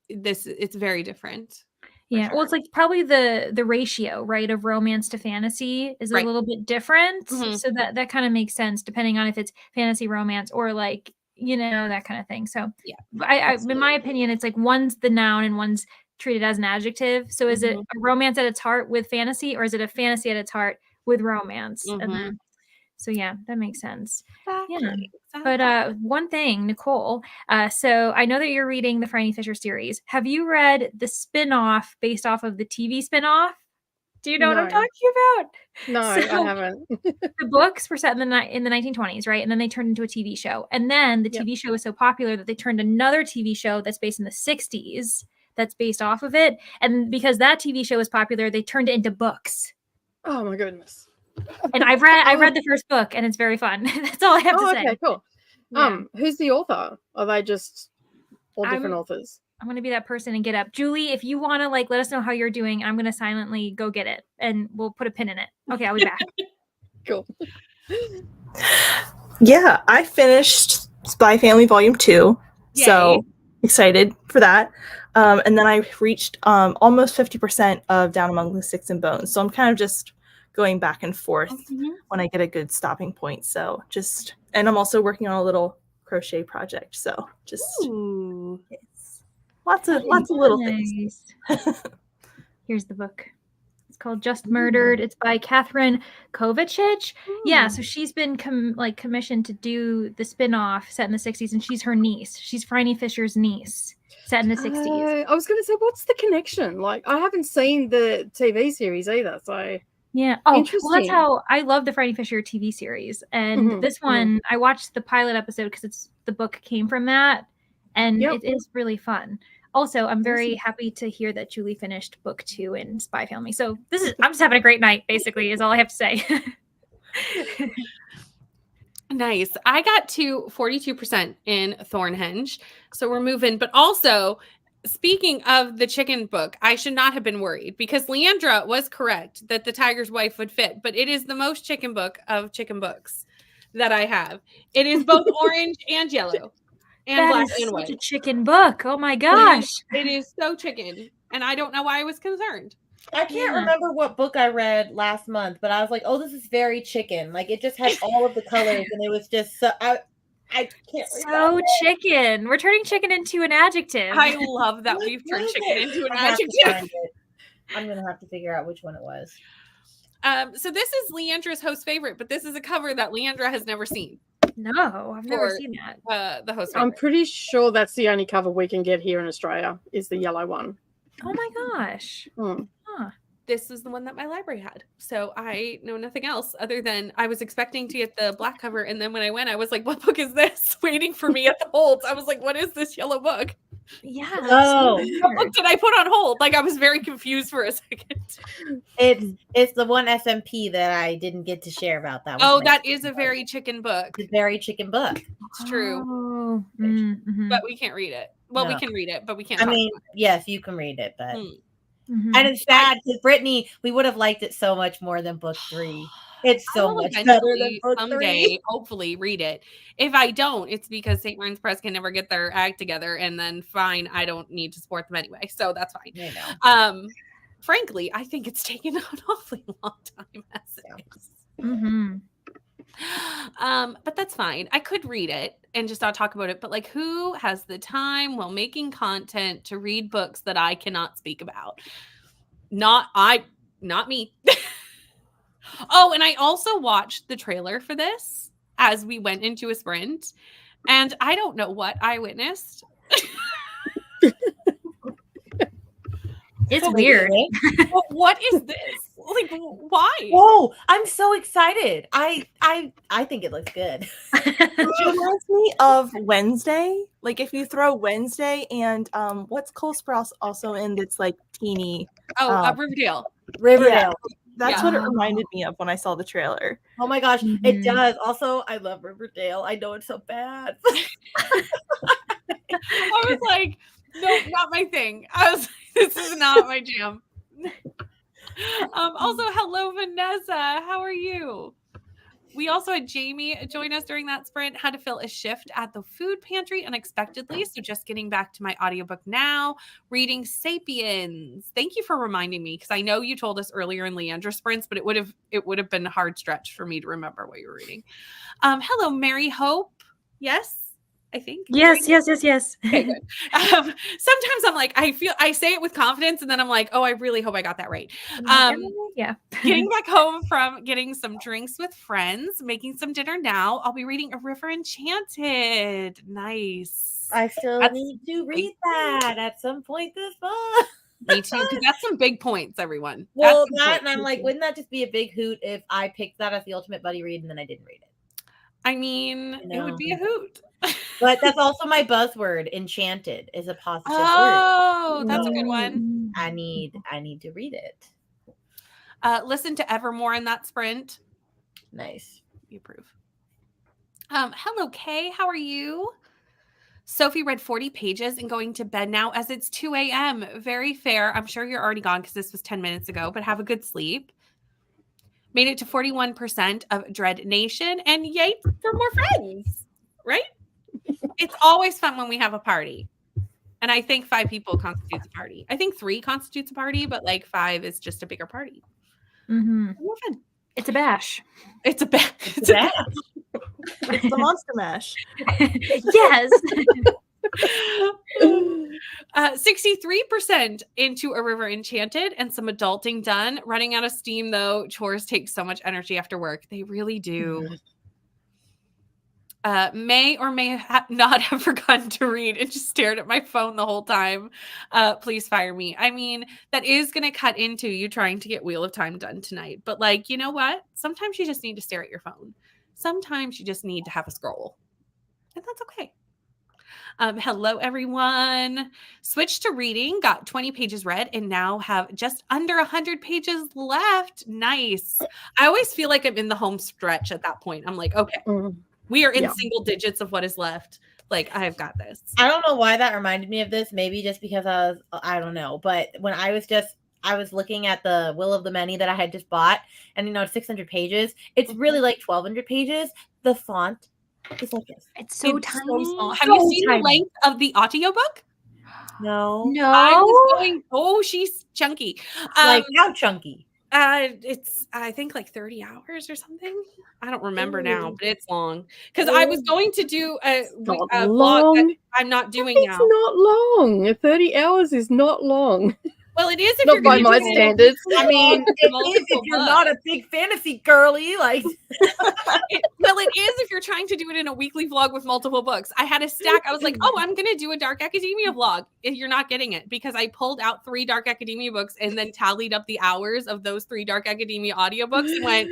it's very different. Yeah, well, it's probably the ratio, right, of romance to fantasy is a little bit different. So that kind of makes sense depending on if it's fantasy romance or that kind of thing. So yeah, I in my opinion, it's one's the noun and one's treated as an adjective. So is it a romance at its heart with fantasy, or is it a fantasy at its heart with romance? And then So yeah, that makes sense. Exactly. But one thing, Nicole, so I know that you're reading the Franny Fisher series. Have you read the spin-off based off of the TV spin-off? Do you know what I'm No. talking about? No, So- I haven't. The books were set in the 1920s, right? And then they turned into a TV show. And then the TV show was so popular that they turned another TV show that's based in the 60s that's based off of it. And because that TV show was popular, they turned it into books. Oh my goodness. And I've read the first book and it's very fun. That's all I have to say. Okay, cool. Yeah. Who's the author? Are they just all different authors? I'm going to be that person and get up. Julie, if you want to let us know how you're doing, I'm going to silently go get it and we'll put a pin in it. Okay, I'll be back. Cool. Yeah, I finished Spy Family Volume 2. Yay. So excited for that. And then I reached almost 50% of Down Among the Sticks and Bones. So I'm kind of just going back and forth when I get a good stopping point. So and I'm also working on a little crochet project. So just lots of little things. Here's the book. It's called Just Murdered. It's by Catherine Kovacic. Yeah, so she's been commissioned to do the spin-off set in the 60s, and she's her niece. She's Franny Fisher's niece, set in the 60s. I was going to say, what's the connection? Like, I haven't seen the TV series either, so... Yeah. Oh, well, that's Interesting. how I love the Franny Fisher TV series. And this one, I watched the pilot episode because the book came from that, and it is really fun. Also, I'm very happy to hear that Julie finished book 2 in Spy Family. So I'm just having a great night, basically, is all I have to say. Nice. I got to 42% in Thornhenge. So we're moving. But also, speaking of the chicken book, I should not have been worried because Leandra was correct that the Tiger's Wife would fit. But it is the most chicken book of chicken books that I have. It is both orange and yellow. And that black is and such white. a chicken book. Oh my gosh. It is so chicken. And I don't know why I was concerned. I can't remember what book I read last month, but I was like, oh, this is very chicken. Like it just had all of the colors and it was just so I can't so chicken. We're turning chicken into an adjective. I love that we've turned chicken into an adjective. I'm gonna have to figure out which one it was. So this is Leandra's host favorite, but this is a cover that Leandra has never seen. No, I've never seen that. The host I'm favorite. pretty sure that's the only cover we can get here in Australia, is the yellow one. Oh my gosh. Huh. This is the one that my library had. So I know nothing else other than I was expecting to get the black cover. And then when I went, I was like, what book is this? Waiting for me at the holds. I was like, what is this yellow book? Yeah. Oh, What book did I put on hold? Like I was very confused for a second. It's the one SMP that I didn't get to share about that one. Oh, that is a very chicken book. It's a very chicken book. It's true. Oh. But we can't read it. Well, we No. can read it, but we can't. I talk mean, about yes, you can read it, but Mhm. and it's sad because Brittany, we would have liked it so much more than book 3. It's I so will much better eventually, than book someday, 3. hopefully, read it. If I don't, it's because St. Martin's Press can never get their act together, and then fine, I don't need to support them anyway, so that's fine. I know. Frankly, I think it's taken an awfully long time as it is. Mhm. But that's fine. I could read it and just not talk about it. But like, who has the time while making content to read books that I cannot speak about? Not me. Oh, and I also watched the trailer for this as we went into a sprint, and I don't know what I witnessed. It's weird. But what is this? Like, why? Whoa, I'm so excited. I think it looks good. It reminds me of Wednesday. Like if you throw Wednesday and what's Cole Sprouse also in that's like teeny. Riverdale. Riverdale. That's what it reminded me of when I saw the trailer. Oh my gosh, it does. Also, I love Riverdale. I know it's so bad. I was like, no, not my thing. I was like, this is not my jam. Also, hello, Vanessa. How are you? We also had Jamie join us during that sprint, had to fill a shift at the food pantry unexpectedly. So just getting back to my audiobook now, reading Sapiens. Thank you for reminding me, because I know you told us earlier in Leandra sprints, but it would have been a hard stretch for me to remember what you were reading. Hello, Mary Hope. Yes. I think. Yes. Okay, good. Sometimes I'm like, I say it with confidence, and then I'm like, oh, I really hope I got that right. Yeah. Getting back home from getting some drinks with friends, making some dinner now. I'll be reading A River Enchanted. Nice. I still need to read that at some point this month. Me too, because that's some big points, everyone. Well, That's that, and I'm like, wouldn't that just be a big hoot if I picked that as the ultimate buddy read and then I didn't read it? I mean, it would be a hoot. But that's also my buzzword. Enchanted is a positive word. Oh, that's a good one. I need to read it. Listen to Evermore in that sprint. Nice. You approve. Hello, Kay. How are you? Sophie read 40 pages and going to bed now as it's 2 a.m. Very fair. I'm sure you're already gone because this was 10 minutes ago, but have a good sleep. Made it to 41% of Dread Nation, and yay for more friends, right? It's always fun when we have a party. And I think 5 people constitutes a party. I think 3 constitutes a party, but like 5 is just a bigger party. More fun. It's a bash. It's a bash. It's a bash. It's the Monster Mash. Yes. 63% into A River Enchanted and some adulting done. Running out of steam, though. Chores take so much energy after work. They really do. May or may not have forgotten to read and just stared at my phone the whole time. Please fire me. I mean, that is going to cut into you trying to get Wheel of Time done tonight. But like, you know what? Sometimes you just need to stare at your phone. Sometimes you just need to have a scroll. And that's okay. Hello, everyone. Switched to reading, got 20 pages read, and now have just under 100 pages left. Nice. I always feel like I'm in the home stretch at that point. I'm like, okay, we are in single digits of what is left. Like, I've got this. I don't know why that reminded me of this. Maybe just because I don't know. But when I was looking at the Will of the Many that I had just bought, and it's 600 pages. It's really like 1,200 pages. The font is like this. It's so tiny. So small. Have you seen the length of the audiobook? No. I was going, she's chunky. Like how chunky? It's I think like 30 hours or something. I don't remember now, but it's long. Because I was going to do a vlog that I'm not doing now. It's not long. 30 hours is not long. Well, it is if Not you're by going my to do standards. I mean, it is if you're not a big fantasy girly. Like, well, it is if you're trying to do it in a weekly vlog with multiple books. I had a stack. I was like, I'm going to do a Dark Academia vlog. You're not getting it because I pulled out 3 Dark Academia books and then tallied up the hours of those 3 Dark Academia audiobooks and went,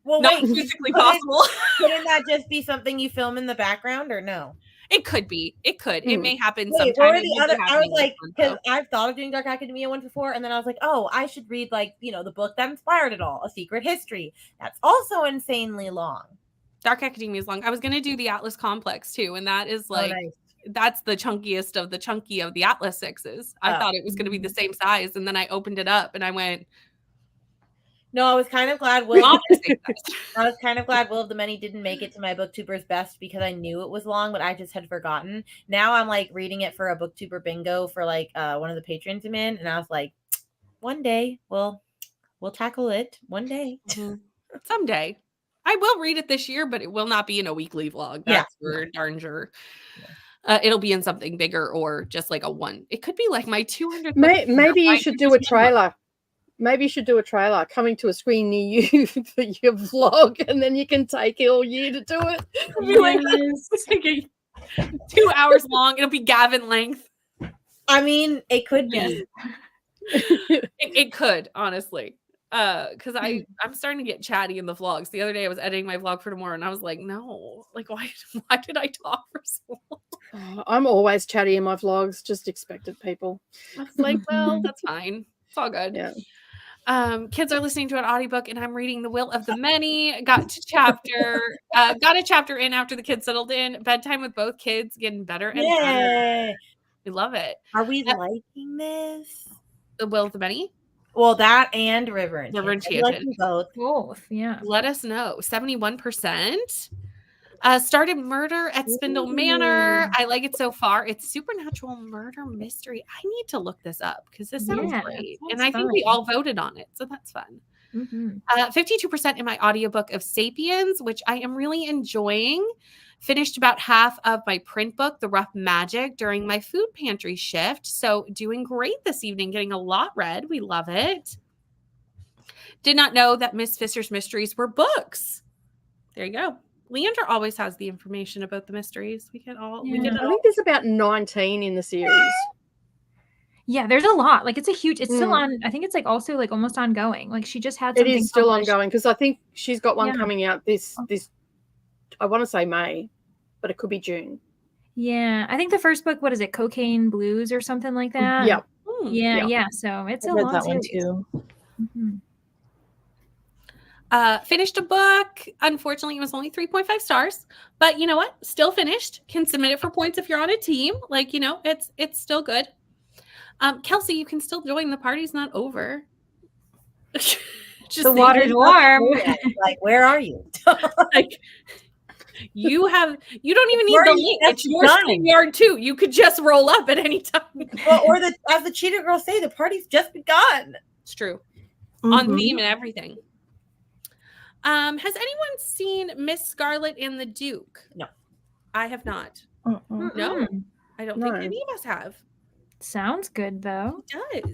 well, not physically possible. Couldn't that just be something you film in the background or no? It could be. It could. It may happen Wait, sometime. or the other, I was like, because I've thought of doing Dark Academia one before, and then I was like, I should read the book that inspired it all, A Secret History. That's also insanely long. Dark Academia is long. I was going to do the Atlas Complex too, and that is like that's the chunkiest of the chunky of the Atlas 6s. I thought it was going to be the same size, and then I opened it up and I went. No, I was kind of glad Will of the Many didn't make it to my booktuber's best because I knew it was long, but I just had forgotten. Now I'm like reading it for a booktuber bingo for like one of the patrons I'm in, and I was like, one day we'll tackle it. One day. Someday. I will read it this year, but it will not be in a weekly vlog. That's for darn sure. It'll be in something bigger or just like a one. It could be like my 200th. Maybe you should do a trailer. Maybe you should do a trailer coming to a screen near you for your vlog, and then you can take it all year to do it. Like 2 hours long. It'll be Gavin length. I mean, it could be. It could, honestly. Because I'm starting to get chatty in the vlogs. The other day I was editing my vlog for tomorrow, and I was like, no, like why did I talk for so long? I'm always chatty in my vlogs. Just expected people. I was like, well, that's fine. It's all good. Yeah. Kids are listening to an audiobook and I'm reading The Will of the Many. Got a chapter in after the kids settled in. Bedtime with both kids getting better and better. We love it. Are we liking this? The Will of the Many? Well, that and River Enchanted. Like both, yeah. Let us know. 71%. Started Murder at Spindle Manor. I like it so far. It's supernatural murder mystery. I need to look this up because this sounds great. And I think we all voted on it. So that's fun. 52% in my audiobook of Sapiens, which I am really enjoying. Finished about half of my print book, The Rough Magic, during my food pantry shift. So doing great this evening, getting a lot read. We love it. Did not know that Miss Fisher's mysteries were books. There you go. Leandra always has the information about the mysteries. We get all. Yeah. We get it I all. think there's about 19 in the series. Yeah, there's a lot. Like, it's a huge. It's still on. I think it's like also like almost ongoing. Like, she just had It something is still published. ongoing because I think she's got one Yeah. coming out this. I want to say May, but it could be June. Yeah, I think the first book. What is it? Cocaine Blues or something like that. Yeah. Yeah, Yeah. yeah. So it's I a read long that one series. too. Mhm. Finished a book. Unfortunately, it was only 3.5 stars, but you know what? Still finished. Can submit it for points if you're on a team. Like, it's still good. Kelsey, you can still join. The party's not over. Just The saying. water's warm. Like, where are you? Like, you don't even need Where the are you? link. That's It's your done. StreamYard too. You could just roll up at any time. Well, or as the Cheetah girls say, the party's just begun. It's true. On Mhm. theme and everything. Has anyone seen Miss Scarlet and the Duke? No. I have not. Mm-mm. No, Mm-mm. I don't think No. any of us have. Sounds good though. It does.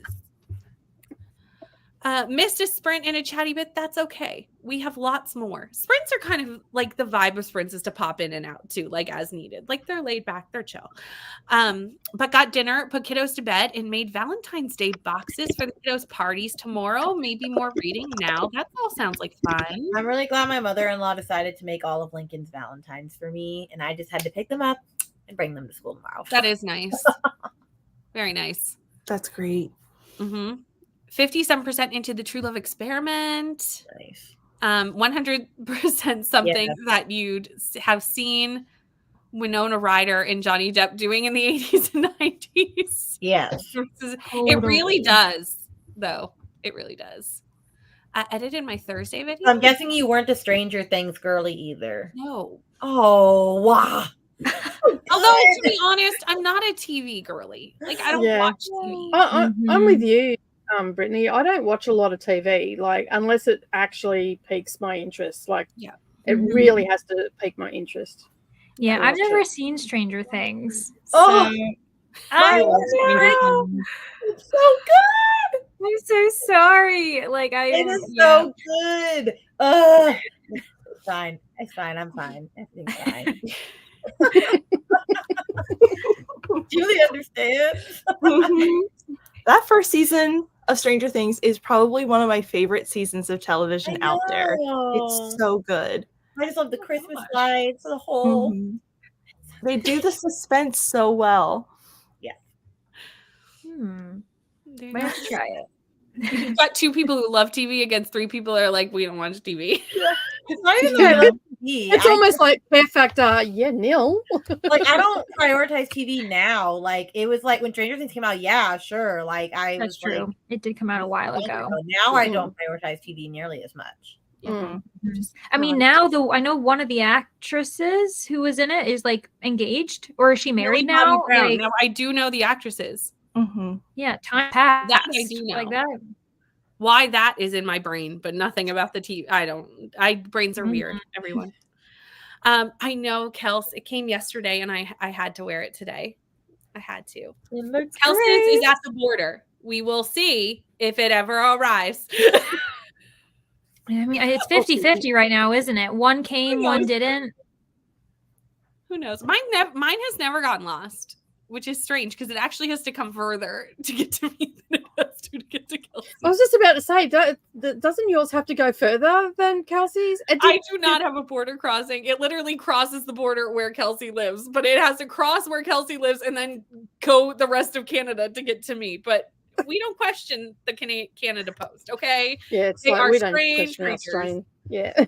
Missed a sprint and a chatty bit. That's okay. We have lots more. Sprints are kind of like the vibe of sprints is to pop in and out too, like as needed. Like they're laid back, they're chill. But got dinner, put kiddos to bed, and made Valentine's Day boxes for the kiddos' parties tomorrow. Maybe more reading now. That all sounds like fun. I'm really glad my mother-in-law decided to make all of Lincoln's Valentines for me, and I just had to pick them up and bring them to school tomorrow. That is nice. Very nice. That's great. 57% into the True Love Experiment. Nice. 100% something Yes. that you'd have seen Winona Ryder and Johnny Depp doing in the 80s and 90s. Yes. It really does, though. It really does. I edited my Thursday video. I'm guessing you weren't a Stranger Things girly either. No. Oh, wow. Although, to be honest, I'm not a TV girly. Like, I don't Yeah. watch TV. I'm with you, Brittany. I don't watch a lot of TV, like unless it actually piques my interest. Like, Yeah. it really has to pique my interest. Yeah, I I've watch never it. seen Stranger Things. Oh, I love Stranger know. It's so good. I'm so sorry. Like It is so good. It's fine. It's fine. I'm fine. Everything's fine. Julie understands. That first season of Stranger Things is probably one of my favorite seasons of television out there. It's so good. I just love the Christmas lights, the whole. Mhm. They do the suspense so well. There you Might go. have to try it. You've got 2 people who love TV against 3 people that are like, we don't watch TV. It's not even that I love TV. It's almost like Fear Factor, nil. Like I don't prioritize TV now. Like it was like when Stranger Things came out. Yeah, sure. Like I That's was true. like, It did come out a while ago. now I don't prioritize TV nearly as much. I mean, now though, I know one of the actresses who was in it is like engaged, or is she married Millie Bobby now? Brown. Like, Now, I do know the actresses. yeah, time passed. That I do know. Like that. Why that is in my brain, but nothing about the TV. Brains are weird, everyone. I know, Kels, it came yesterday and I had to wear it today. I had to. Kels's is at the border. We will see if it ever arrives. I mean, it's 50-50 right now, isn't it? One came, one didn't. Who knows? Mine has never gotten lost, which is strange because it actually has to come further to get to me than it has to get to Kelsey. I was just about to say, doesn't yours have to go further than Kelsey's? I do not have a border crossing. It literally crosses the border where Kelsey lives, but it has to cross where Kelsey lives and then go the rest of Canada to get to me. But we don't question the Canada Post, okay? Yeah, it's They like are we don't strange question our creatures. strain. Yeah.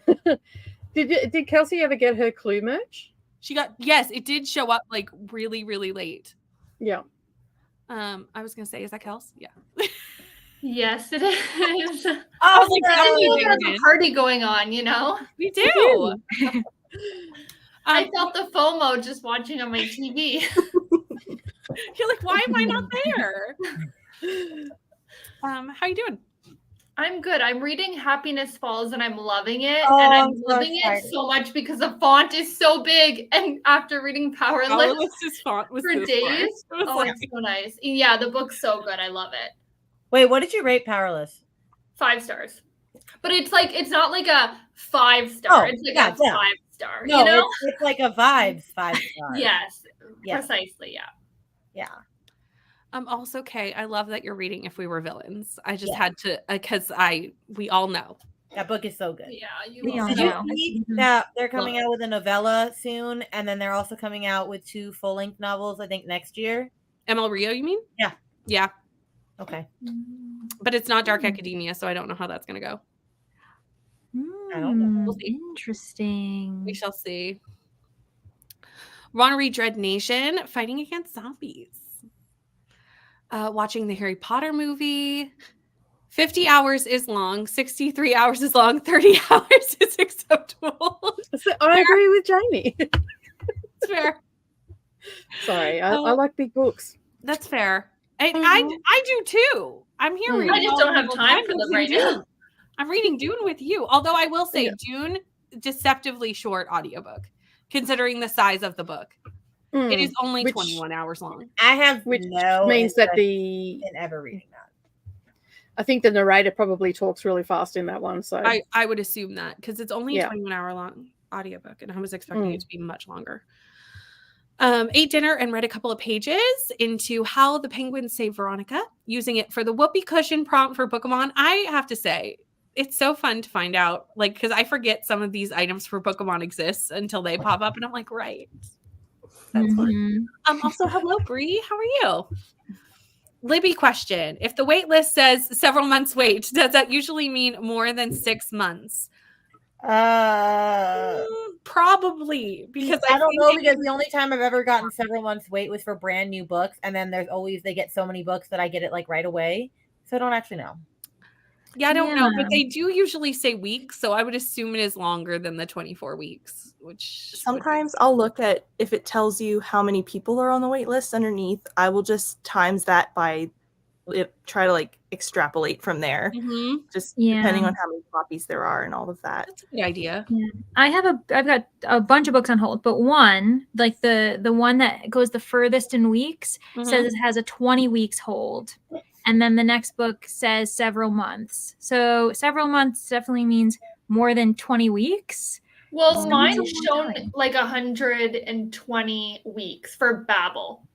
Did Kelsey ever get her Clue merch? Yes, it did show up like really, really late. Yeah. I was gonna say, is that Kels? Yeah. Yes, it is. I was like, Everyone has did. a party going on, you know? We do. I felt the FOMO just watching on my TV. You're like, why am I not there? How you doing? I'm good. I'm reading Happiness Falls and I'm loving it. Oh, and I'm I'm so loving it excited. so much because the font is so big. And after reading Powerless font was for this days, far. It was oh, like, it's so nice. Yeah, the book's so good. I love it. Wait, what did you rate Powerless? 5 stars. But it's like, it's not like a 5-star. Oh, It's like yeah, a yeah. 5-star. No, You know? it's like a vibes 5-star. Yes, Yeah. precisely. Yeah. Yeah. also, Kay, I love that you're reading If We Were Villains. I just Yeah. had to, because we all know. That book is so good. Yeah. We all Did you know. see that they're coming out with a novella soon, and then they're also coming out with 2 full-length novels, I think, next year? ML Rio, you mean? Yeah. Yeah. Okay. But it's not Dark Academia, so I don't know how that's going to go. I don't know. We'll see. Interesting. We shall see. Wanna read Dread Nation, Fighting Against Zombies. Watching the Harry Potter movie. 50 hours is long, 63 hours is long, 30 hours is acceptable. So I agree with Jamie. It's fair. Sorry, I like big books. That's fair. I do too. I'm here reading. I just all don't the have Bible time for books them in right Dune. now. I'm reading Dune with you. Although I will say Yeah. Dune, deceptively short audiobook, considering the size of the book. It is only 21 hours long. I have Which no means that interest in ever reading that. I think the narrator probably talks really fast in that one. So I would assume that because it's only a Yeah. 21-hour long audiobook, and I was expecting it to be much longer. Ate dinner and read a couple of pages into How the Penguins Saved Veronica, using it for the whoopee cushion prompt for Pokemon. I have to say, it's so fun to find out, like, because I forget some of these items for Pokemon exist until they pop up, and I'm like, right. That's fun. Also, hello, Bree. How are you? Libby question. If the wait list says several months wait, does that usually mean more than 6 months? Probably, because I don't know, because the only time I've ever gotten several months wait was for brand new books, and then there's always they get so many books that I get it like right away. So I don't actually know. Yeah, I don't know, but they do usually say weeks, so I would assume it is longer than the 24 weeks, which Sometimes I'll look at if it tells you how many people are on the wait list underneath. I will just times that by try to like extrapolate from there, just depending on how many copies there are and all of that. That's a good idea. Yeah. I've got a bunch of books on hold, but one, like the one that goes the furthest in weeks, says it has a 20 weeks hold. And then the next book says several months. So several months definitely means more than 20 weeks. Well, mine's shown like 120 weeks for Babel.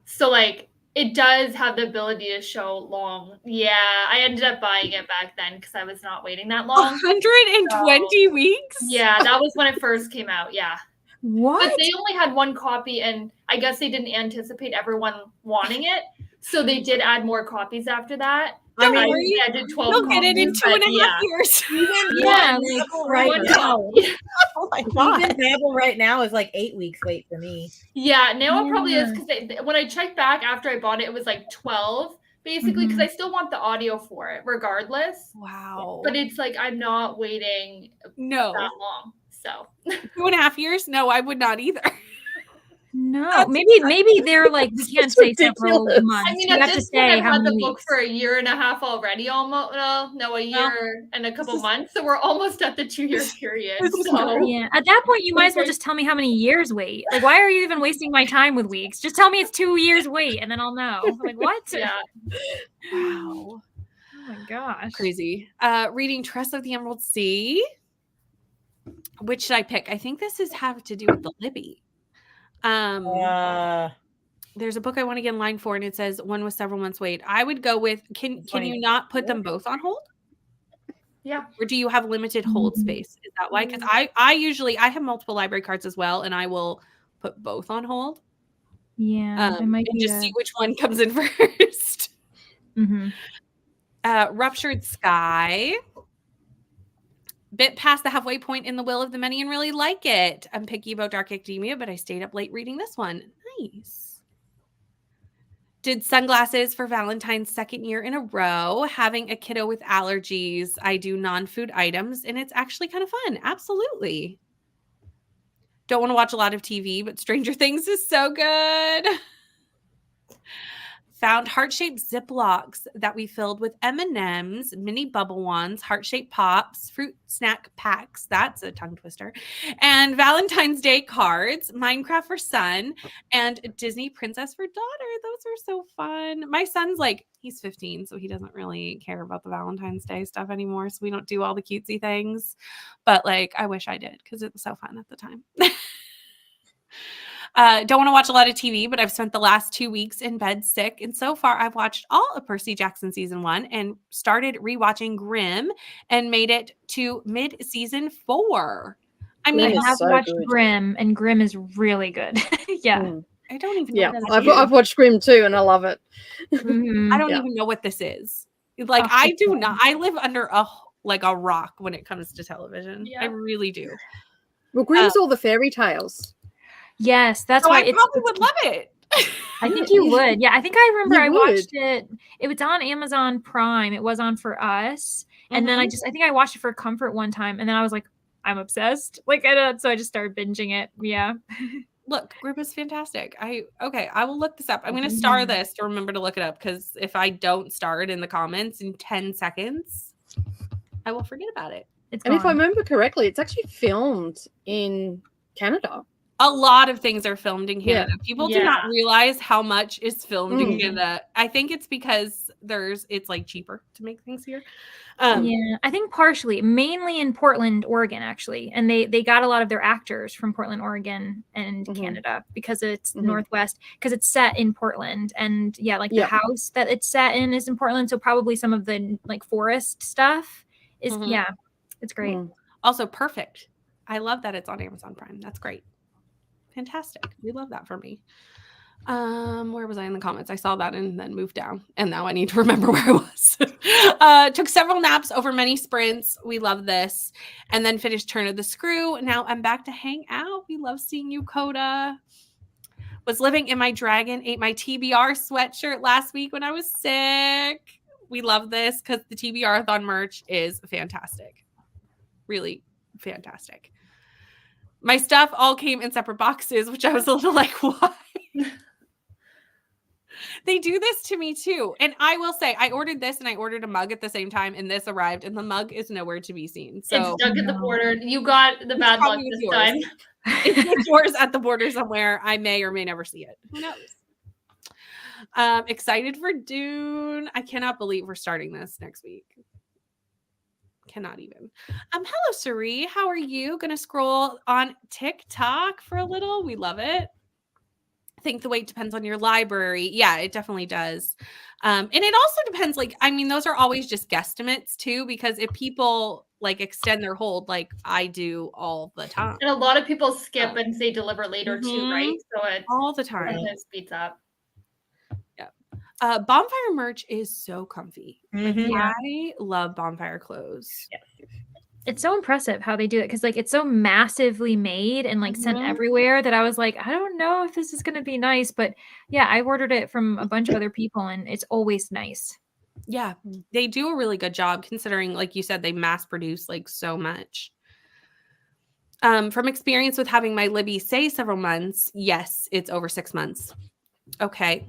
So like it does have the ability to show long. Yeah, I ended up buying it back then because I was not waiting that long. 120 weeks? Yeah, that was when it first came out. Yeah. What? But they only had one copy, and I guess they didn't anticipate everyone wanting it. So they did add more copies after that. I mean, I did 12 you'll get it in 2.5 years. Right now. Oh my god! Even Babel right now is like 8 weeks wait for me. Yeah, now it probably is because when I checked back after I bought it, it was like 12 basically because I still want the audio for it regardless. Wow. But it's like I'm not waiting that long. So 2.5 years? No, I would not either. No, maybe they're like, we can't say several months. I mean, you at have this to say point, I've how had the many book weeks. for 1.5 years already, almost. No, a year and a couple months. So we're almost at the 2-year period. So. Yeah, at that point, you might as well just tell me how many years wait. Like, why are you even wasting my time with weeks? Just tell me it's 2 years wait, and then I'll know. Like, what? Yeah. Wow. Oh my gosh. Crazy. Reading Trust of the Emerald Sea. Which should I pick? I think this is have to do with the Libby. There's a book I want to get in line for, and it says one with several months wait. I would go with can you not put them both on hold? Yeah. Or do you have limited hold space? Is that why? Because I usually have multiple library cards as well, and I will put both on hold. Yeah, it might and be just see which one comes in first. Ruptured Sky. Bit past the halfway point in The Will of the Many and really like it. I'm picky about Dark Academia, but I stayed up late reading this one. Nice. Did sunglasses for Valentine's second year in a row. Having a kiddo with allergies. I do non-food items, and it's actually kind of fun. Absolutely. Don't want to watch a lot of TV, but Stranger Things is so good. found heart-shaped Ziplocs that we filled with M&Ms, mini bubble ones, heart-shaped pops, fruit snack packs, that's a tongue twister, and Valentine's Day cards, Minecraft for son, and Disney Princess for daughter. Those are so fun. My son's like, he's 15, so he doesn't really care about the Valentine's Day stuff anymore, so we don't do all the cutesy things. But like, I wish I did because it was so fun at the time. Don't want to watch a lot of TV, but I've spent the last 2 weeks in bed sick. And so far, I've watched all of Percy Jackson season 1 and started rewatching Grimm and made it to mid-season 4. I mean, I Grimm is have so watched good. Grimm, and Grimm is really good. Yeah. I don't even know Yeah, what I've, that is. I've watched Grimm too, and I love it. Mhm. I don't Yeah. even know what this is. Like, Oh, I it's do fun. not. I live under a rock when it comes to television. Yeah. I really do. Well, Grimm's all the fairy tales. Yes, that's So why I probably would love it. I think you would. Yeah, I think I remember You I would. watched it. It was on Amazon Prime. It was on For Us. And then I think I watched it for comfort one time, and then I was like, I'm obsessed. Like, so I just started binging it. Yeah. Look, Grimm is fantastic. I will look this up. I'm going to star this to remember to look it up, because if I don't star it in the comments in 10 seconds, I will forget about it. It's And if I gone. remember correctly, it's actually filmed in Canada. A lot of things are filmed in Yeah. Canada. People do not Yeah. realize how much is filmed in Mm. Canada. I think it's because it's like cheaper to make things here. Yeah, I think partially, mainly in Portland, Oregon, actually. And they got a lot of their actors from Portland, Oregon and Mhm. Canada, because it's Mhm. Northwest, because it's set in Portland. And yeah, like Yeah. the house that it's set in is in Portland. So probably some of the like forest stuff is, Mhm. yeah, it's great. Mm. Also perfect. I love that it's on Amazon Prime. That's great. Fantastic. We love that for me. Where was I in the comments? I saw that and then moved down, and now I need to remember where I was. Took several naps over many sprints. We love this. And then finished Turn of the Screw. Now I'm back to hang out. We love seeing you, Coda. Was living in my dragon, ate my TBR sweatshirt last week when I was sick. We love this because the TBR-a-thon merch is fantastic. Really fantastic. My stuff all came in separate boxes, which I was a little like, why? They do this to me too. And I will say, I ordered this and I ordered a mug at the same time, and this arrived, and the mug is nowhere to be seen. So It's stuck at the border. You got the bad luck probably this yours. time. It's yours at the border somewhere. I may or may never see it. Who knows? Excited for Dune. I cannot believe we're starting this next week. Cannot even. Hello, Sari. How are you? Gonna scroll on TikTok for a little. We love it. I think the weight depends on your library. Yeah, it definitely does. And it also depends, like, I mean, those are always just guesstimates too, because if people like extend their hold, like I do all the time. And a lot of people skip and say deliver later too, right? So it All the time. sometimes speeds up. Bonfire merch is so comfy. Like, Mhm. I love Bonfire clothes. It's so impressive how they do it, because like it's so massively made and like sent Mhm. everywhere that I was like, I don't know if this is going to be nice. But yeah, I ordered it from a bunch of other people, and it's always nice. Yeah, they do a really good job, considering, like you said, they mass produce like so much. From experience with having my Libby say several months, yes, it's over 6 months. Okay,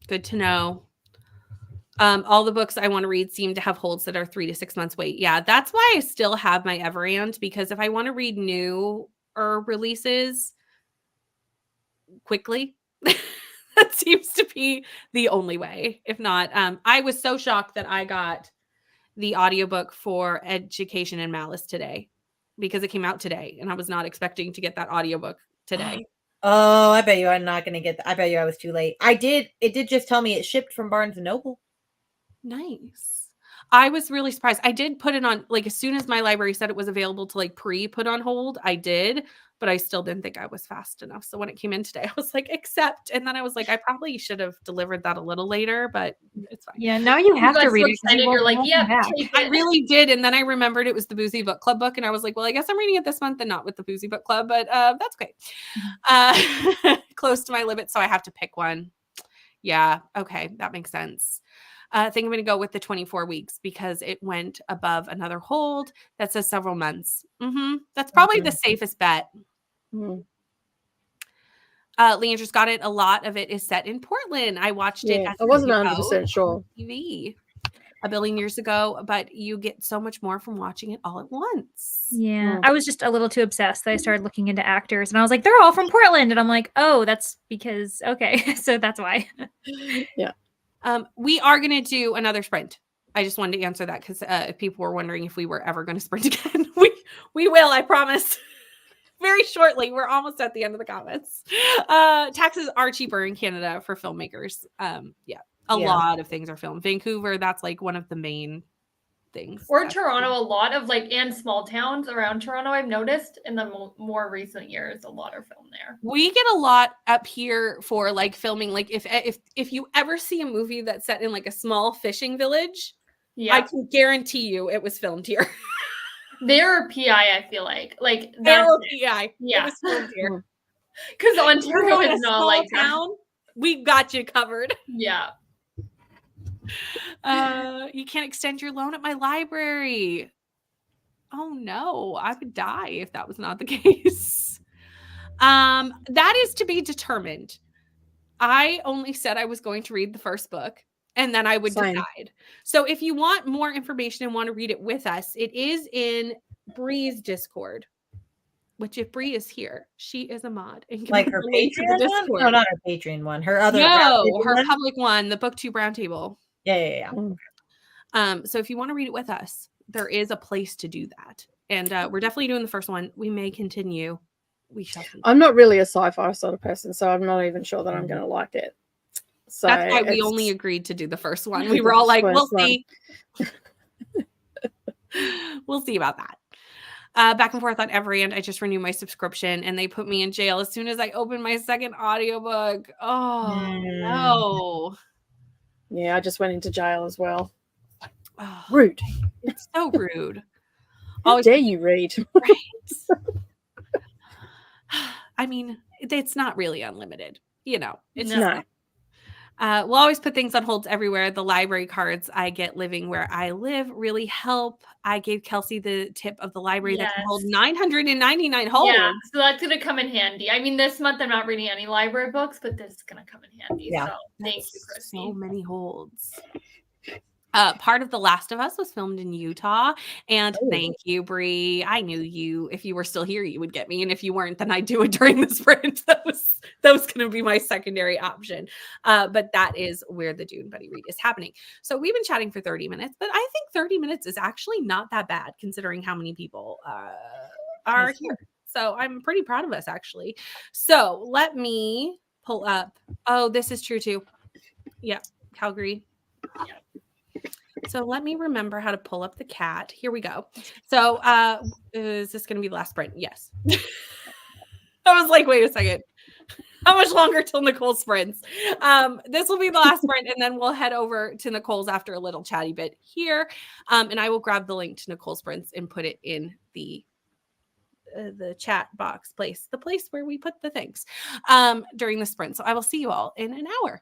good to know. All the books I want to read seem to have holds that are 3 to 6 months wait. Yeah, that's why I still have my Everand, because if I want to read new or releases quickly, that seems to be the only way. If not, I was so shocked that I got the audiobook for Education and Malice today, because it came out today, and I was not expecting to get that audiobook today. Oh, I bet you I'm not gonna get. I bet you I was too late. I did. It did just tell me it shipped from Barnes and Noble. Nice. I was really surprised. I did put it on, like, as soon as my library said it was available to like put on hold, I did, but I still didn't think I was fast enough. So when it came in today, I was like, accept. And then I was like, I probably should have delivered that a little later, but it's fine. Yeah, now you have got to so read it. 'cause you excited, won't you're like, have yep, them back. take I it. really did. And then I remembered it was the Boozy Book Club book. And I was like, well, I guess I'm reading it this month and not with the Boozy Book Club, but that's okay. Close to my limit. So I have to pick one. Yeah. Okay. That makes sense. I think I'm going to go with the 24 weeks, because it went above another hold that says several months. That's probably the safest bet. Mm. Leandra's got it. A lot of it is set in Portland. I watched it Yeah, as I wasn't a 100% sure. TV a billion years ago, but you get so much more from watching it all at once. Yeah, I was just a little too obsessed that I started looking into actors, and I was like, they're all from Portland, and I'm like, oh, that's because okay, so that's why. Yeah. We are going to do another sprint. I just wanted to answer that because if people were wondering if we were ever going to sprint again, we will. I promise. Very shortly. We're almost at the end of the comments. Taxes are cheaper in Canada for filmmakers. Yeah, a lot of things are filmed. Vancouver, that's like one of the main things. Or Toronto, a lot of like, and small towns around Toronto, I've noticed in the more recent years, a lot are filmed there. We get a lot up here for like filming. Like if you ever see a movie that's set in like a small fishing village, I can guarantee you it was filmed here. They're PI, I feel like they're PI. Yeah, it was filmed here because Ontario is not like town. We got you covered. Yeah. You can't extend your loan at my library. Oh no, I would die if that was not the case. That is to be determined. I only said I was going to read the first book and then I would decide. So if you want more information and want to read it with us, it is in Bree's Discord. Which, if Bree is here, she is a mod. And like her Patreon one? No, not her Patreon one. Her other her public one, the BookTube Roundtable. Yeah. So if you want to read it with us, there is a place to do that. And we're definitely doing the first one. We may continue. We shall see. I'm not really a sci-fi sort of person, so I'm not even sure that I'm going to like it. So that's why we only agreed to do the first one. We were all like, we'll see. We'll see about that. Back and forth on every end. I just renewed my subscription and they put me in jail as soon as I opened my second audiobook. Oh, no. Yeah, I just went into jail as well. Oh, rude. It's so rude. How dare you read? Right. I mean, it's not really unlimited. You know, it's no. We'll always put things on holds everywhere. The library cards I get living where I live really help. I gave Kelsey the tip of the library that can hold 999 holds. Yeah, so that's going to come in handy. I mean, this month I'm not reading any library books, but this is going to come in handy. Yeah. So thank you, Christy. So many holds. Part of The Last of Us was filmed in Utah. And thank you, Bree. I knew you. If you were still here, you would get me. And if you weren't, then I'd do it during the sprint. That was going to be my secondary option. But that is where the Dune Buddy Read is happening. So we've been chatting for 30 minutes, but I think 30 minutes is actually not that bad considering how many people are here. So I'm pretty proud of us, actually. So let me pull up. Oh, this is true too. Yeah, Calgary. Yeah. So let me remember how to pull up the cat. Here we go. So is this going to be the last sprint? Yes. I was like, wait a second. How much longer till Nicole sprints? This will be the last sprint, and then we'll head over to Nicole's after a little chatty bit here. And I will grab the link to Nicole sprints and put it in the chat box place, the place where we put the things during the sprint. So I will see you all in an hour.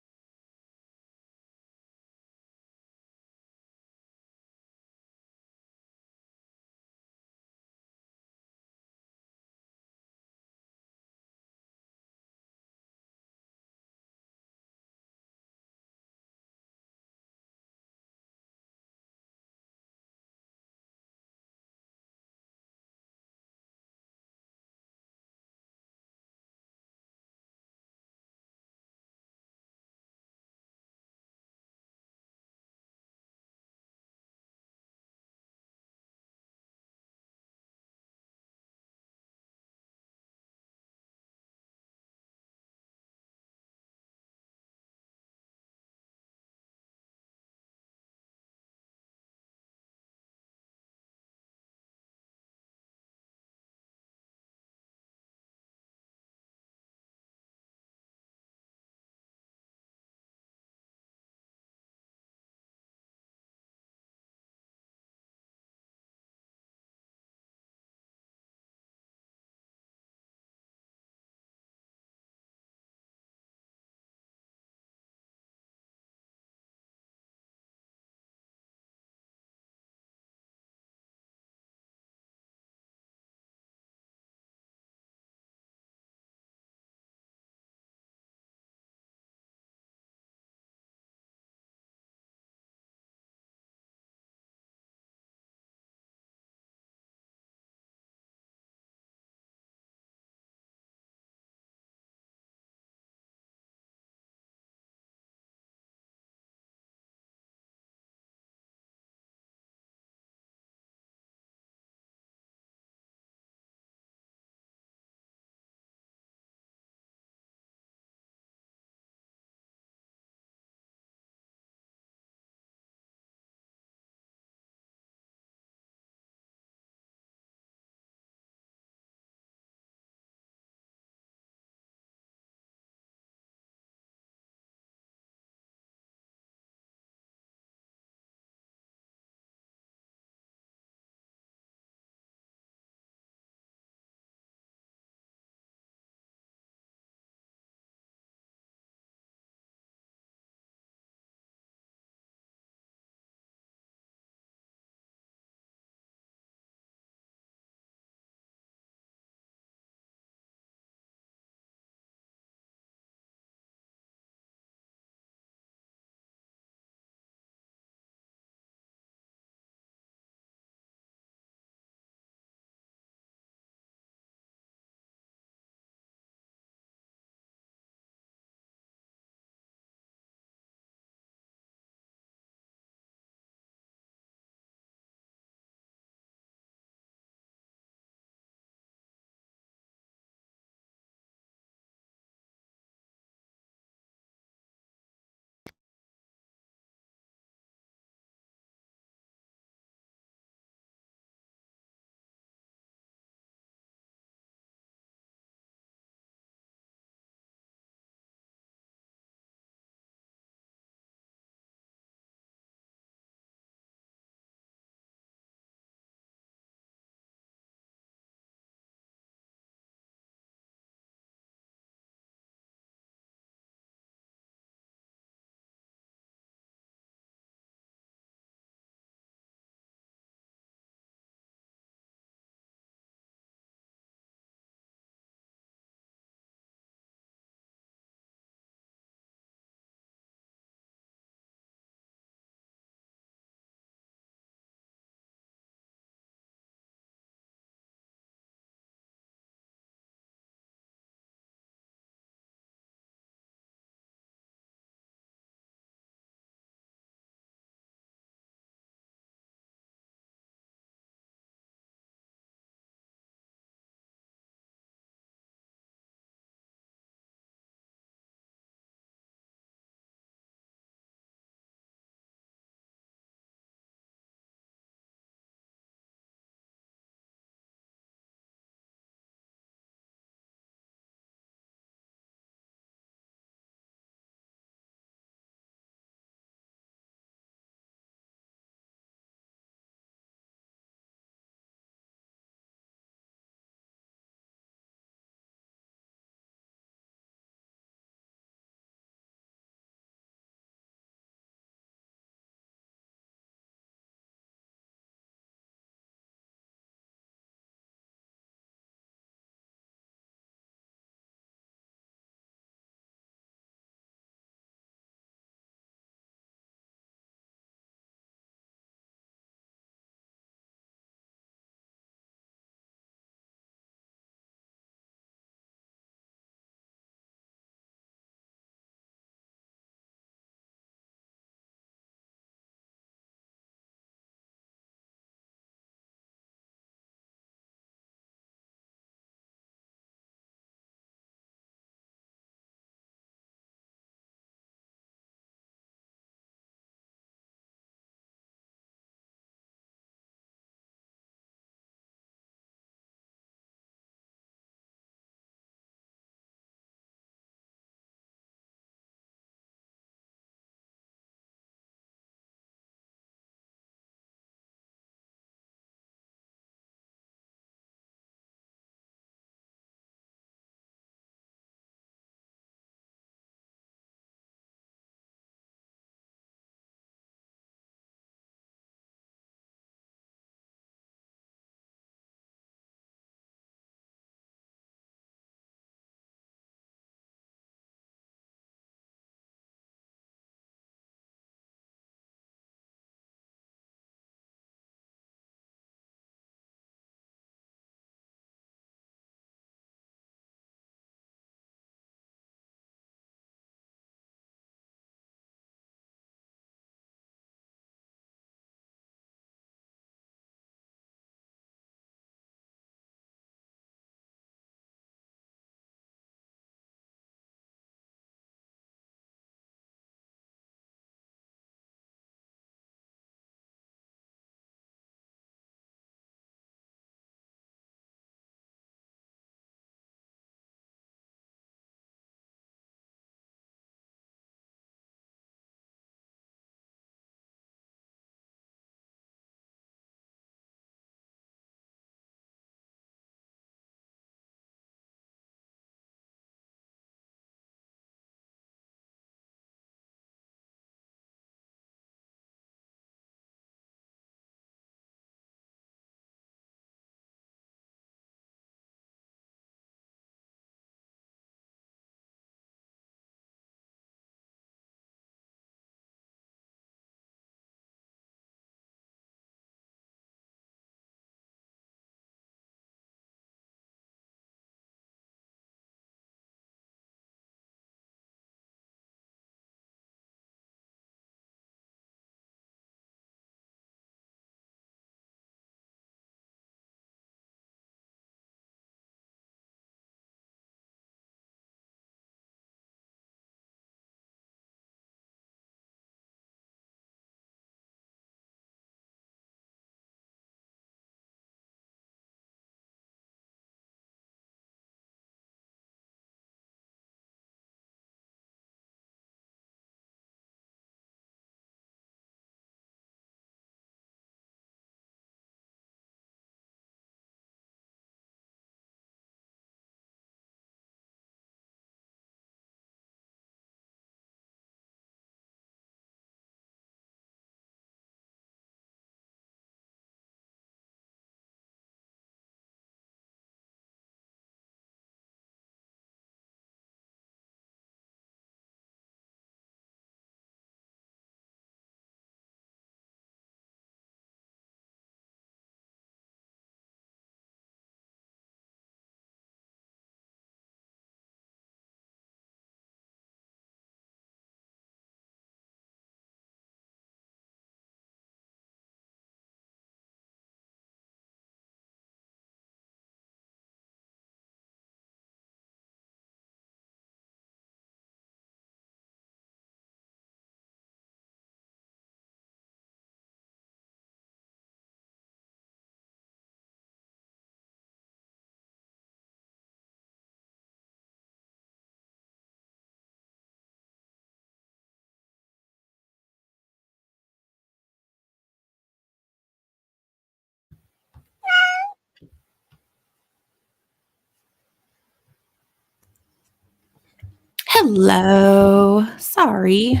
Hello. Sorry.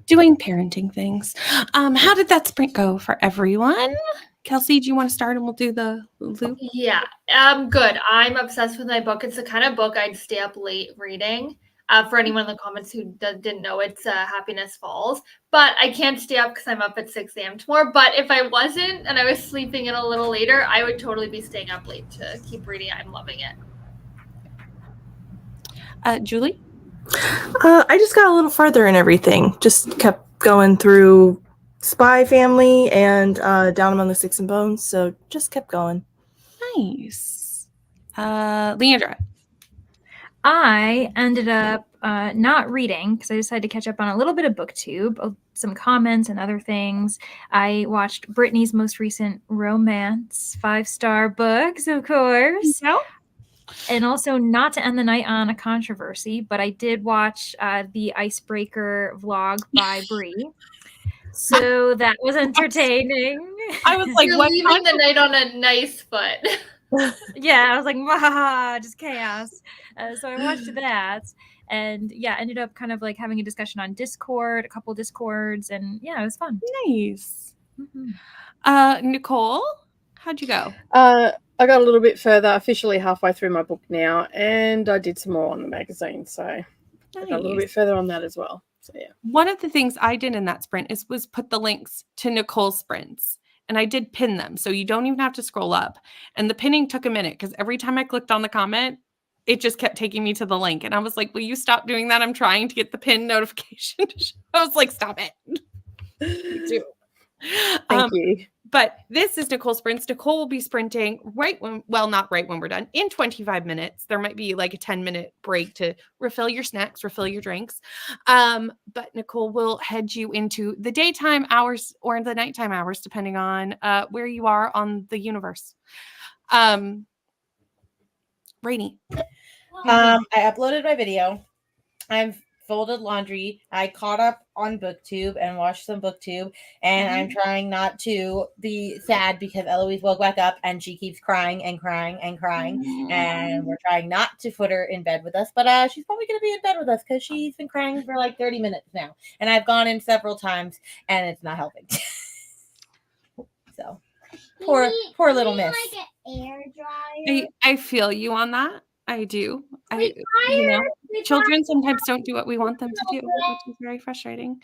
Doing parenting things. How did that sprint go for everyone? Kelsey, do you want to start and we'll do the loop? Yeah, good. I'm obsessed with my book. It's the kind of book I'd stay up late reading. For anyone in the comments who didn't know, it's Happiness Falls. But I can't stay up because I'm up at 6 a.m. tomorrow. But if I wasn't and I was sleeping in a little later, I would totally be staying up late to keep reading. I'm loving it. Julie? I just got a little further in everything. Just kept going through Spy Family and Down Among the Sticks and Bones. So just kept going. Nice. Leandra? I ended up not reading because I decided to catch up on a little bit of BookTube, some comments and other things. I watched Brittany's most recent romance 5-star books, of course. No. And also, not to end the night on a controversy, but I did watch the Icebreaker vlog by Brie. So that was entertaining. I was like, You're what? leaving the night on a nice foot. Yeah, I was like, "Wahaha, just chaos." So I watched that, and yeah, ended up kind of like having a discussion on Discord, a couple Discords, and yeah, it was fun. Nice. Nicole, how'd you go? I got a little bit further, officially halfway through my book now, and I did some more on the magazine, so I got a little bit further on that as well. So yeah. One of the things I did in that sprint was put the links to Nicole's sprints, and I did pin them, so you don't even have to scroll up. And the pinning took a minute because every time I clicked on the comment, it just kept taking me to the link, and I was like, "Will you stop doing that? I'm trying to get the pin notification." I was like, "Stop it." Me too. Thank you. But this is Nicole's sprints. Nicole will be sprinting not right when we're done, in 25 minutes. There might be like a 10-minute break to refill your snacks, refill your drinks. But Nicole will head you into the daytime hours or the nighttime hours, depending on where you are on the universe. Rainy. I uploaded my video. I've folded laundry. I caught up on BookTube and watched some BookTube, and I'm trying not to be sad because Eloise woke back up and she keeps crying and crying and crying, and we're trying not to put her in bed with us, but she's probably going to be in bed with us because she's been crying for like 30 minutes now, and I've gone in several times and it's not helping. So poor little miss. Like an air dryer. I feel you on that. I do. Children sometimes don't do what we want them to do, which is very frustrating.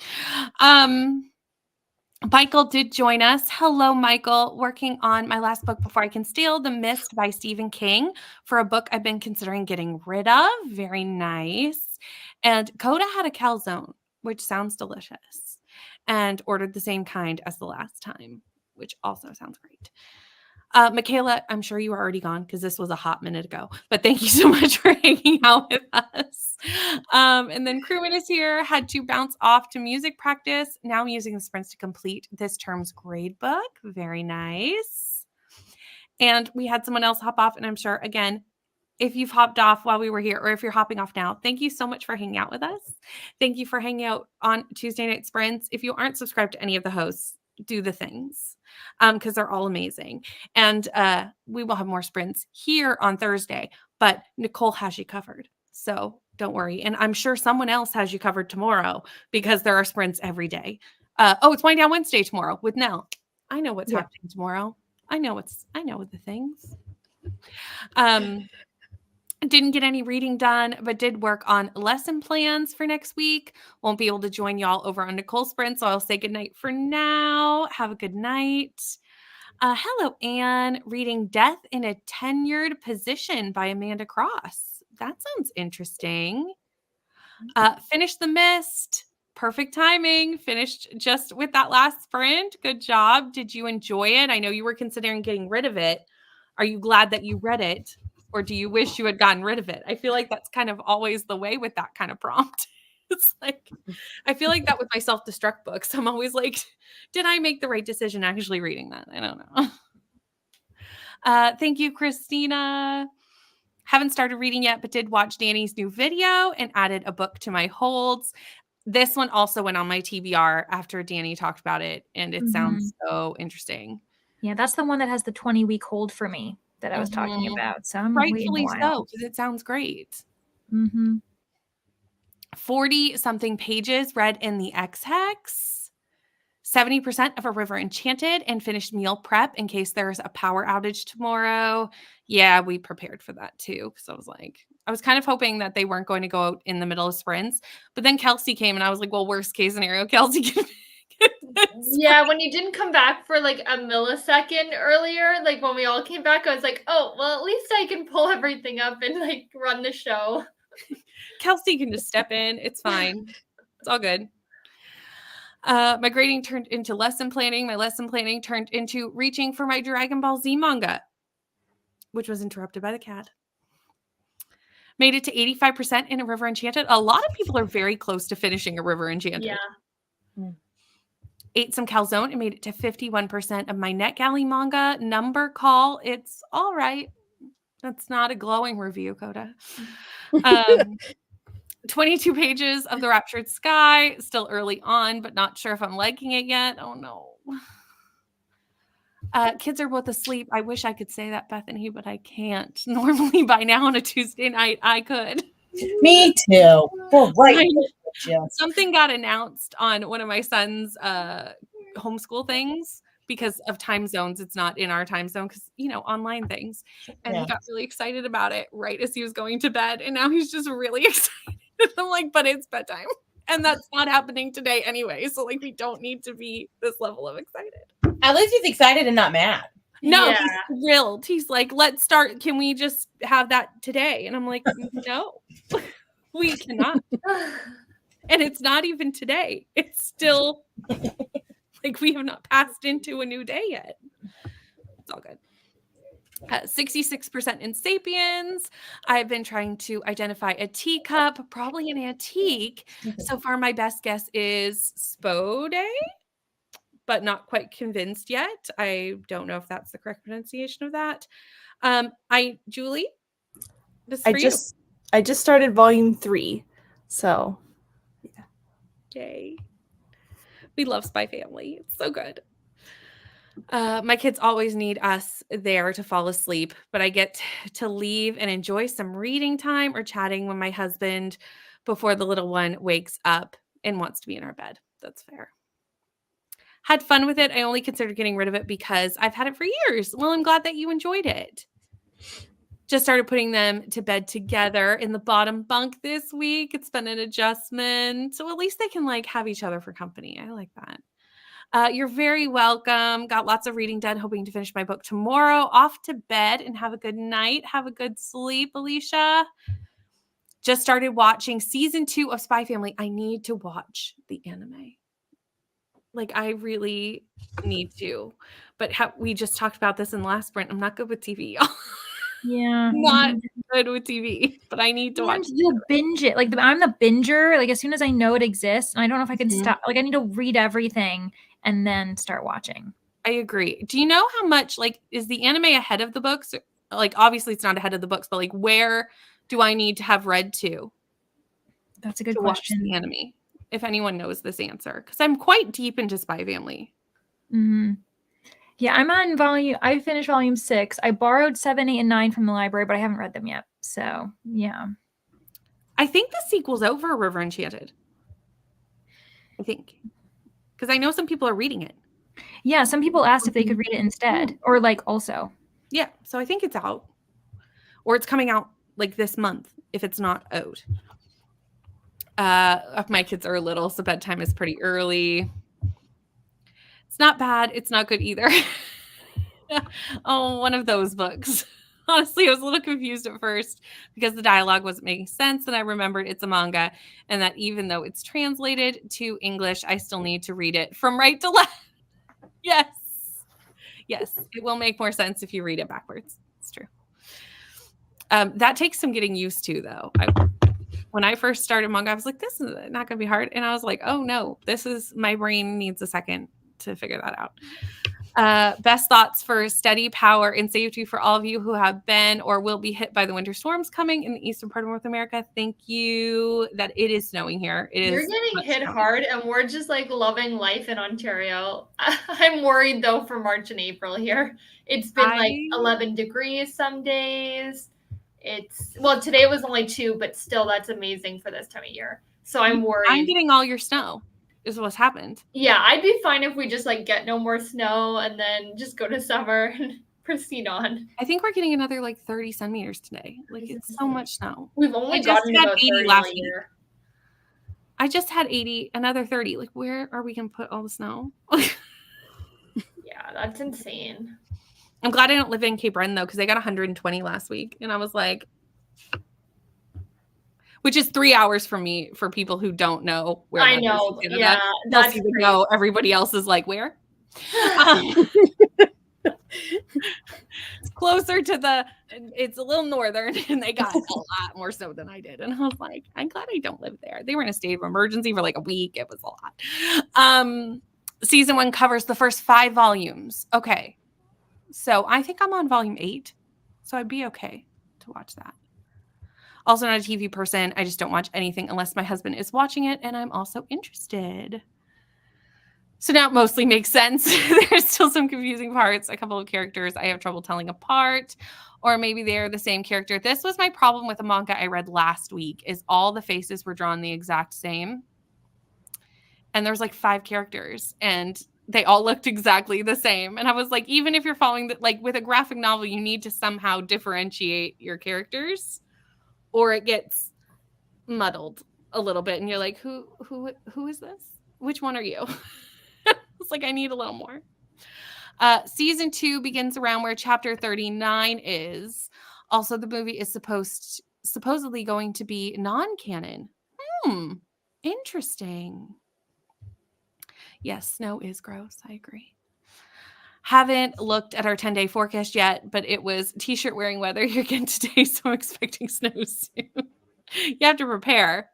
Michael did join us. Hello, Michael. Working on my last book before I can steal, The Mist by Stephen King, for a book I've been considering getting rid of. Very nice. And Coda had a calzone, which sounds delicious, and ordered the same kind as the last time, which also sounds great. Michaela, I'm sure you are already gone because this was a hot minute ago, but thank you so much for hanging out with us. And then Crewman is here, had to bounce off to music practice. Now I'm using the sprints to complete this term's grade book. Very nice. And we had someone else hop off, and I'm sure, again, if you've hopped off while we were here or if you're hopping off now, thank you so much for hanging out with us. Thank you for hanging out on Tuesday Night Sprints. If you aren't subscribed to any of the hosts, do the things because they're all amazing. And we will have more sprints here on Thursday, but Nicole has you covered. So don't worry. And I'm sure someone else has you covered tomorrow because there are sprints every day. It's Wind Down Wednesday tomorrow with Nell. I know what's happening tomorrow. I know the things. Didn't get any reading done, but did work on lesson plans for next week. Won't be able to join y'all over on Nicole's sprint, so I'll say goodnight for now. Have a good night. Hello, Anne. Reading Death in a Tenured Position by Amanda Cross. That sounds interesting. Finished The Mist. Perfect timing. Finished just with that last sprint. Good job. Did you enjoy it? I know you were considering getting rid of it. Are you glad that you read it? Or do you wish you had gotten rid of it? I feel like that's kind of always the way with that kind of prompt. It's like, I feel like that with my self-destruct books. I'm always like, did I make the right decision actually reading that? I don't know. Thank you, Christina. Haven't started reading yet, but did watch Danny's new video and added a book to my holds. This one also went on my TBR after Danny talked about it, and it sounds so interesting. Yeah, that's the one that has the 20-week hold for me that I was talking about. So I'm rightfully waiting a while. so, because it sounds great. 40-something pages read in the X-Hex, 70% of A River Enchanted, and finished meal prep in case there's a power outage tomorrow. Yeah, we prepared for that too, because I was kind of hoping that they weren't going to go out in the middle of sprints, but then Kelsey came and I was like, well, worst case scenario, Kelsey can Yeah, when you didn't come back for like a millisecond earlier, like when we all came back, I was like, oh, well, at least I can pull everything up and like run the show. Kelsey can just step in. It's fine. It's all good. My grading turned into lesson planning. My lesson planning turned into reaching for my Dragon Ball Z manga, which was interrupted by the cat. Made it to 85% in A River Enchanted. A lot of people are very close to finishing A River Enchanted. Yeah. Ate some calzone and made it to 51% of my NetGalley manga. Number Call. It's all right. That's not a glowing review, Coda. 22 pages of The Raptured Sky. Still early on, but not sure if I'm liking it yet. Oh, no. Kids are both asleep. I wish I could say that, Bethany, but I can't. Normally by now on a Tuesday night, I could. Me too. Well, right. Something got announced on one of my son's homeschool things because of time zones. It's not in our time zone because, online things. And he got really excited about it right as he was going to bed. And now he's just really excited. I'm like, but it's bedtime. And that's not happening today anyway. So, we don't need to be this level of excited. At least he's excited and not mad. No, he's thrilled. He's like, let's start. Can we just have that today? And I'm like, no, we cannot. And it's not even today. It's still we have not passed into a new day yet. It's all good. 66% in Sapiens. I've been trying to identify a teacup, probably an antique. So far, my best guess is Spode, but not quite convinced yet. I don't know if that's the correct pronunciation of that. Julie, this is for you. I just started volume 3, so yeah. Yay. We love Spy Family. It's so good. My kids always need us there to fall asleep, but I get to leave and enjoy some reading time or chatting with my husband before the little one wakes up and wants to be in our bed. That's fair. Had fun with it. I only considered getting rid of it because I've had it for years. Well, I'm glad that you enjoyed it. Just started putting them to bed together in the bottom bunk this week. It's been an adjustment. So at least they can have each other for company. I like that. You're very welcome. Got lots of reading done. Hoping to finish my book tomorrow. Off to bed and have a good night. Have a good sleep, Alicia. Just started watching season 2 of Spy Family. I need to watch the anime. I really need to. But we just talked about this in the last sprint. I'm not good with TV, y'all. Yeah. Not good with TV, but I need to watch. You'll binge it. I'm the binger. As soon as I know it exists, and I don't know if I can stop. I need to read everything and then start watching. I agree. Do you know how much, is the anime ahead of the books? Obviously it's not ahead of the books, but where do I need to have read to? That's a good question. Watch the anime, if anyone knows this answer, because I'm quite deep into Spy Family. Mm-hmm. Yeah, I'm on I finished volume 6. I borrowed 7, 8, and 9 from the library, but I haven't read them yet. So, yeah. I think the sequel's over River Enchanted. I think. Because I know some people are reading it. Yeah, some people asked if they could read it instead. Or, also. Yeah, so I think it's out. Or it's coming out, this month, if it's not out. My kids are little, so bedtime is pretty early. It's not bad. It's not good either. Oh, one of those books. Honestly, I was a little confused at first because the dialogue wasn't making sense. And I remembered it's a manga and that even though it's translated to English, I still need to read it from right to left. Yes. Yes. It will make more sense if you read it backwards. It's true. That takes some getting used to, though. When I first started manga, I was like, this is not going to be hard. And I was like, oh, no, my brain needs a second to figure that out. Best thoughts for steady power and safety for all of you who have been or will be hit by the winter storms coming in the eastern part of North America. Thank you that it is snowing here. You're getting hit hard and we're just loving life in Ontario. I'm worried though for March and April here. It's been 11 degrees some days. Today was only 2, but still that's amazing for this time of year. So I'm worried. I'm getting all your snow is what's happened. Yeah, I'd be fine if we just like get no more snow and then just go to summer and proceed on. I think we're getting another like 30 centimeters today. Like it's so much snow. We've only I just gotten had about 80 30 last all week. year. I just had 80, another 30. Like where are we gonna put all the snow? Yeah, that's insane. I'm glad I don't live in Cape Breton though, because they got 120 last week. And I was like, which is 3 hours from me for people who don't know where I that know. is. Yeah, that's even crazy. though everybody else is like, where? It's closer to it's a little northern, and they got a lot more snow than I did. And I was like, I'm glad I don't live there. They were in a state of emergency for like a week. It was a lot. Season 1 covers the first 5 volumes. Okay. So I think I'm on volume 8. So I'd be okay to watch that. Also not a TV person. I just don't watch anything unless my husband is watching it, and I'm also interested. So now it mostly makes sense. There's still some confusing parts. A couple of characters I have trouble telling apart, or maybe they're the same character. This was my problem with a manga I read last week, is all the faces were drawn the exact same. And there's like 5 characters, and they all looked exactly the same. And I was like, even if you're following like with a graphic novel, you need to somehow differentiate your characters, or it gets muddled a little bit. And you're like, who is this? Which one are you? It's like, I need a little more. Season 2 begins around where chapter 39 is. Also, the movie is supposedly going to be non-canon. Interesting. Yes, snow is gross. I agree. Haven't looked at our 10-day forecast yet, but it was t-shirt wearing weather here again today, so I'm expecting snow soon. You have to prepare.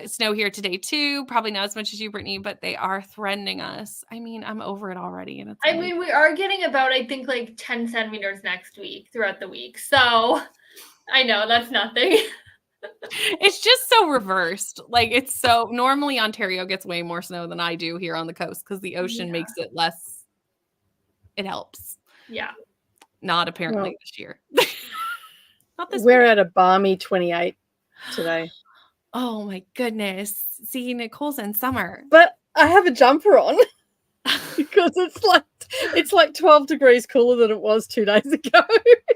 Snow here today too. Probably not as much as you, Brittany, but they are threatening us. I mean, I'm over it already. And I mean, we are getting about, I think, like 10 centimeters next week throughout the week. So I know that's nothing. It's just so reversed. Like it's so normally Ontario gets way more snow than I do here on the coast because the ocean makes it less. It helps. Yeah. Not apparently this year. Not this We're at a balmy 28 today. Oh my goodness. See, Nicole's in summer. But I have a jumper on because it's like 12 degrees cooler than it was 2 days ago.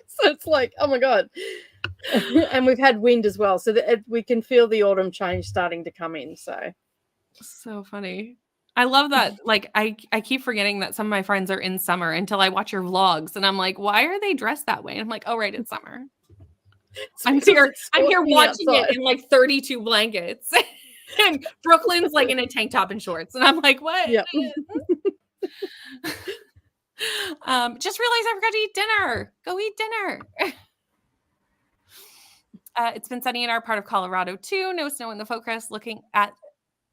So it's like, oh my God. And we've had wind as well. So that we can feel the autumn change starting to come in. So funny. I love that. Like I keep forgetting that some of my friends are in summer until I watch your vlogs. And I'm like, why are they dressed that way? And I'm like, oh, right, it's summer. I'm here watching outside. it in like 32 blankets. And Brooklyn's like in a tank top and shorts. And I'm like, what? Yep. Just realized I forgot to eat dinner. Go eat dinner. It's been sunny in our part of Colorado too. No snow in the forecast looking at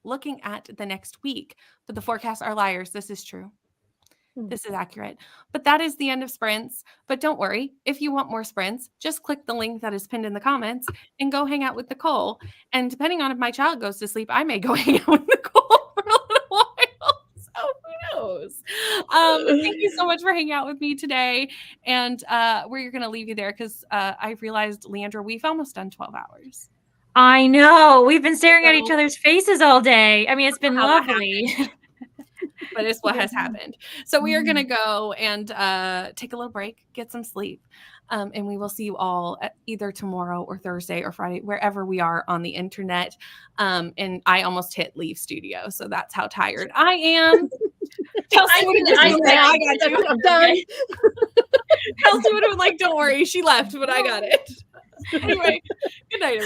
the next week. But the forecasts are liars. This is true. This is accurate. But that is the end of sprints. But don't worry. If you want more sprints, just click the link that is pinned in the comments and go hang out with Nicole. And depending on if my child goes to sleep, I may go hang out with Nicole for a little while. So who knows? Thank you so much for hanging out with me today. And we're going to leave you there because I realized, Leandra, we've almost done 12 hours. I know. We've been staring at each other's faces all day. I mean, it's been lovely. But it's what has happened. So we are going to go and take a little break, get some sleep. And we will see you all either tomorrow or Thursday or Friday, wherever we are on the internet. And I almost hit leave studio. So that's how tired I am. Kelsey would have I'm done. Kelsey would have been like, don't worry, she left, but I got it. Anyway, good night, everybody.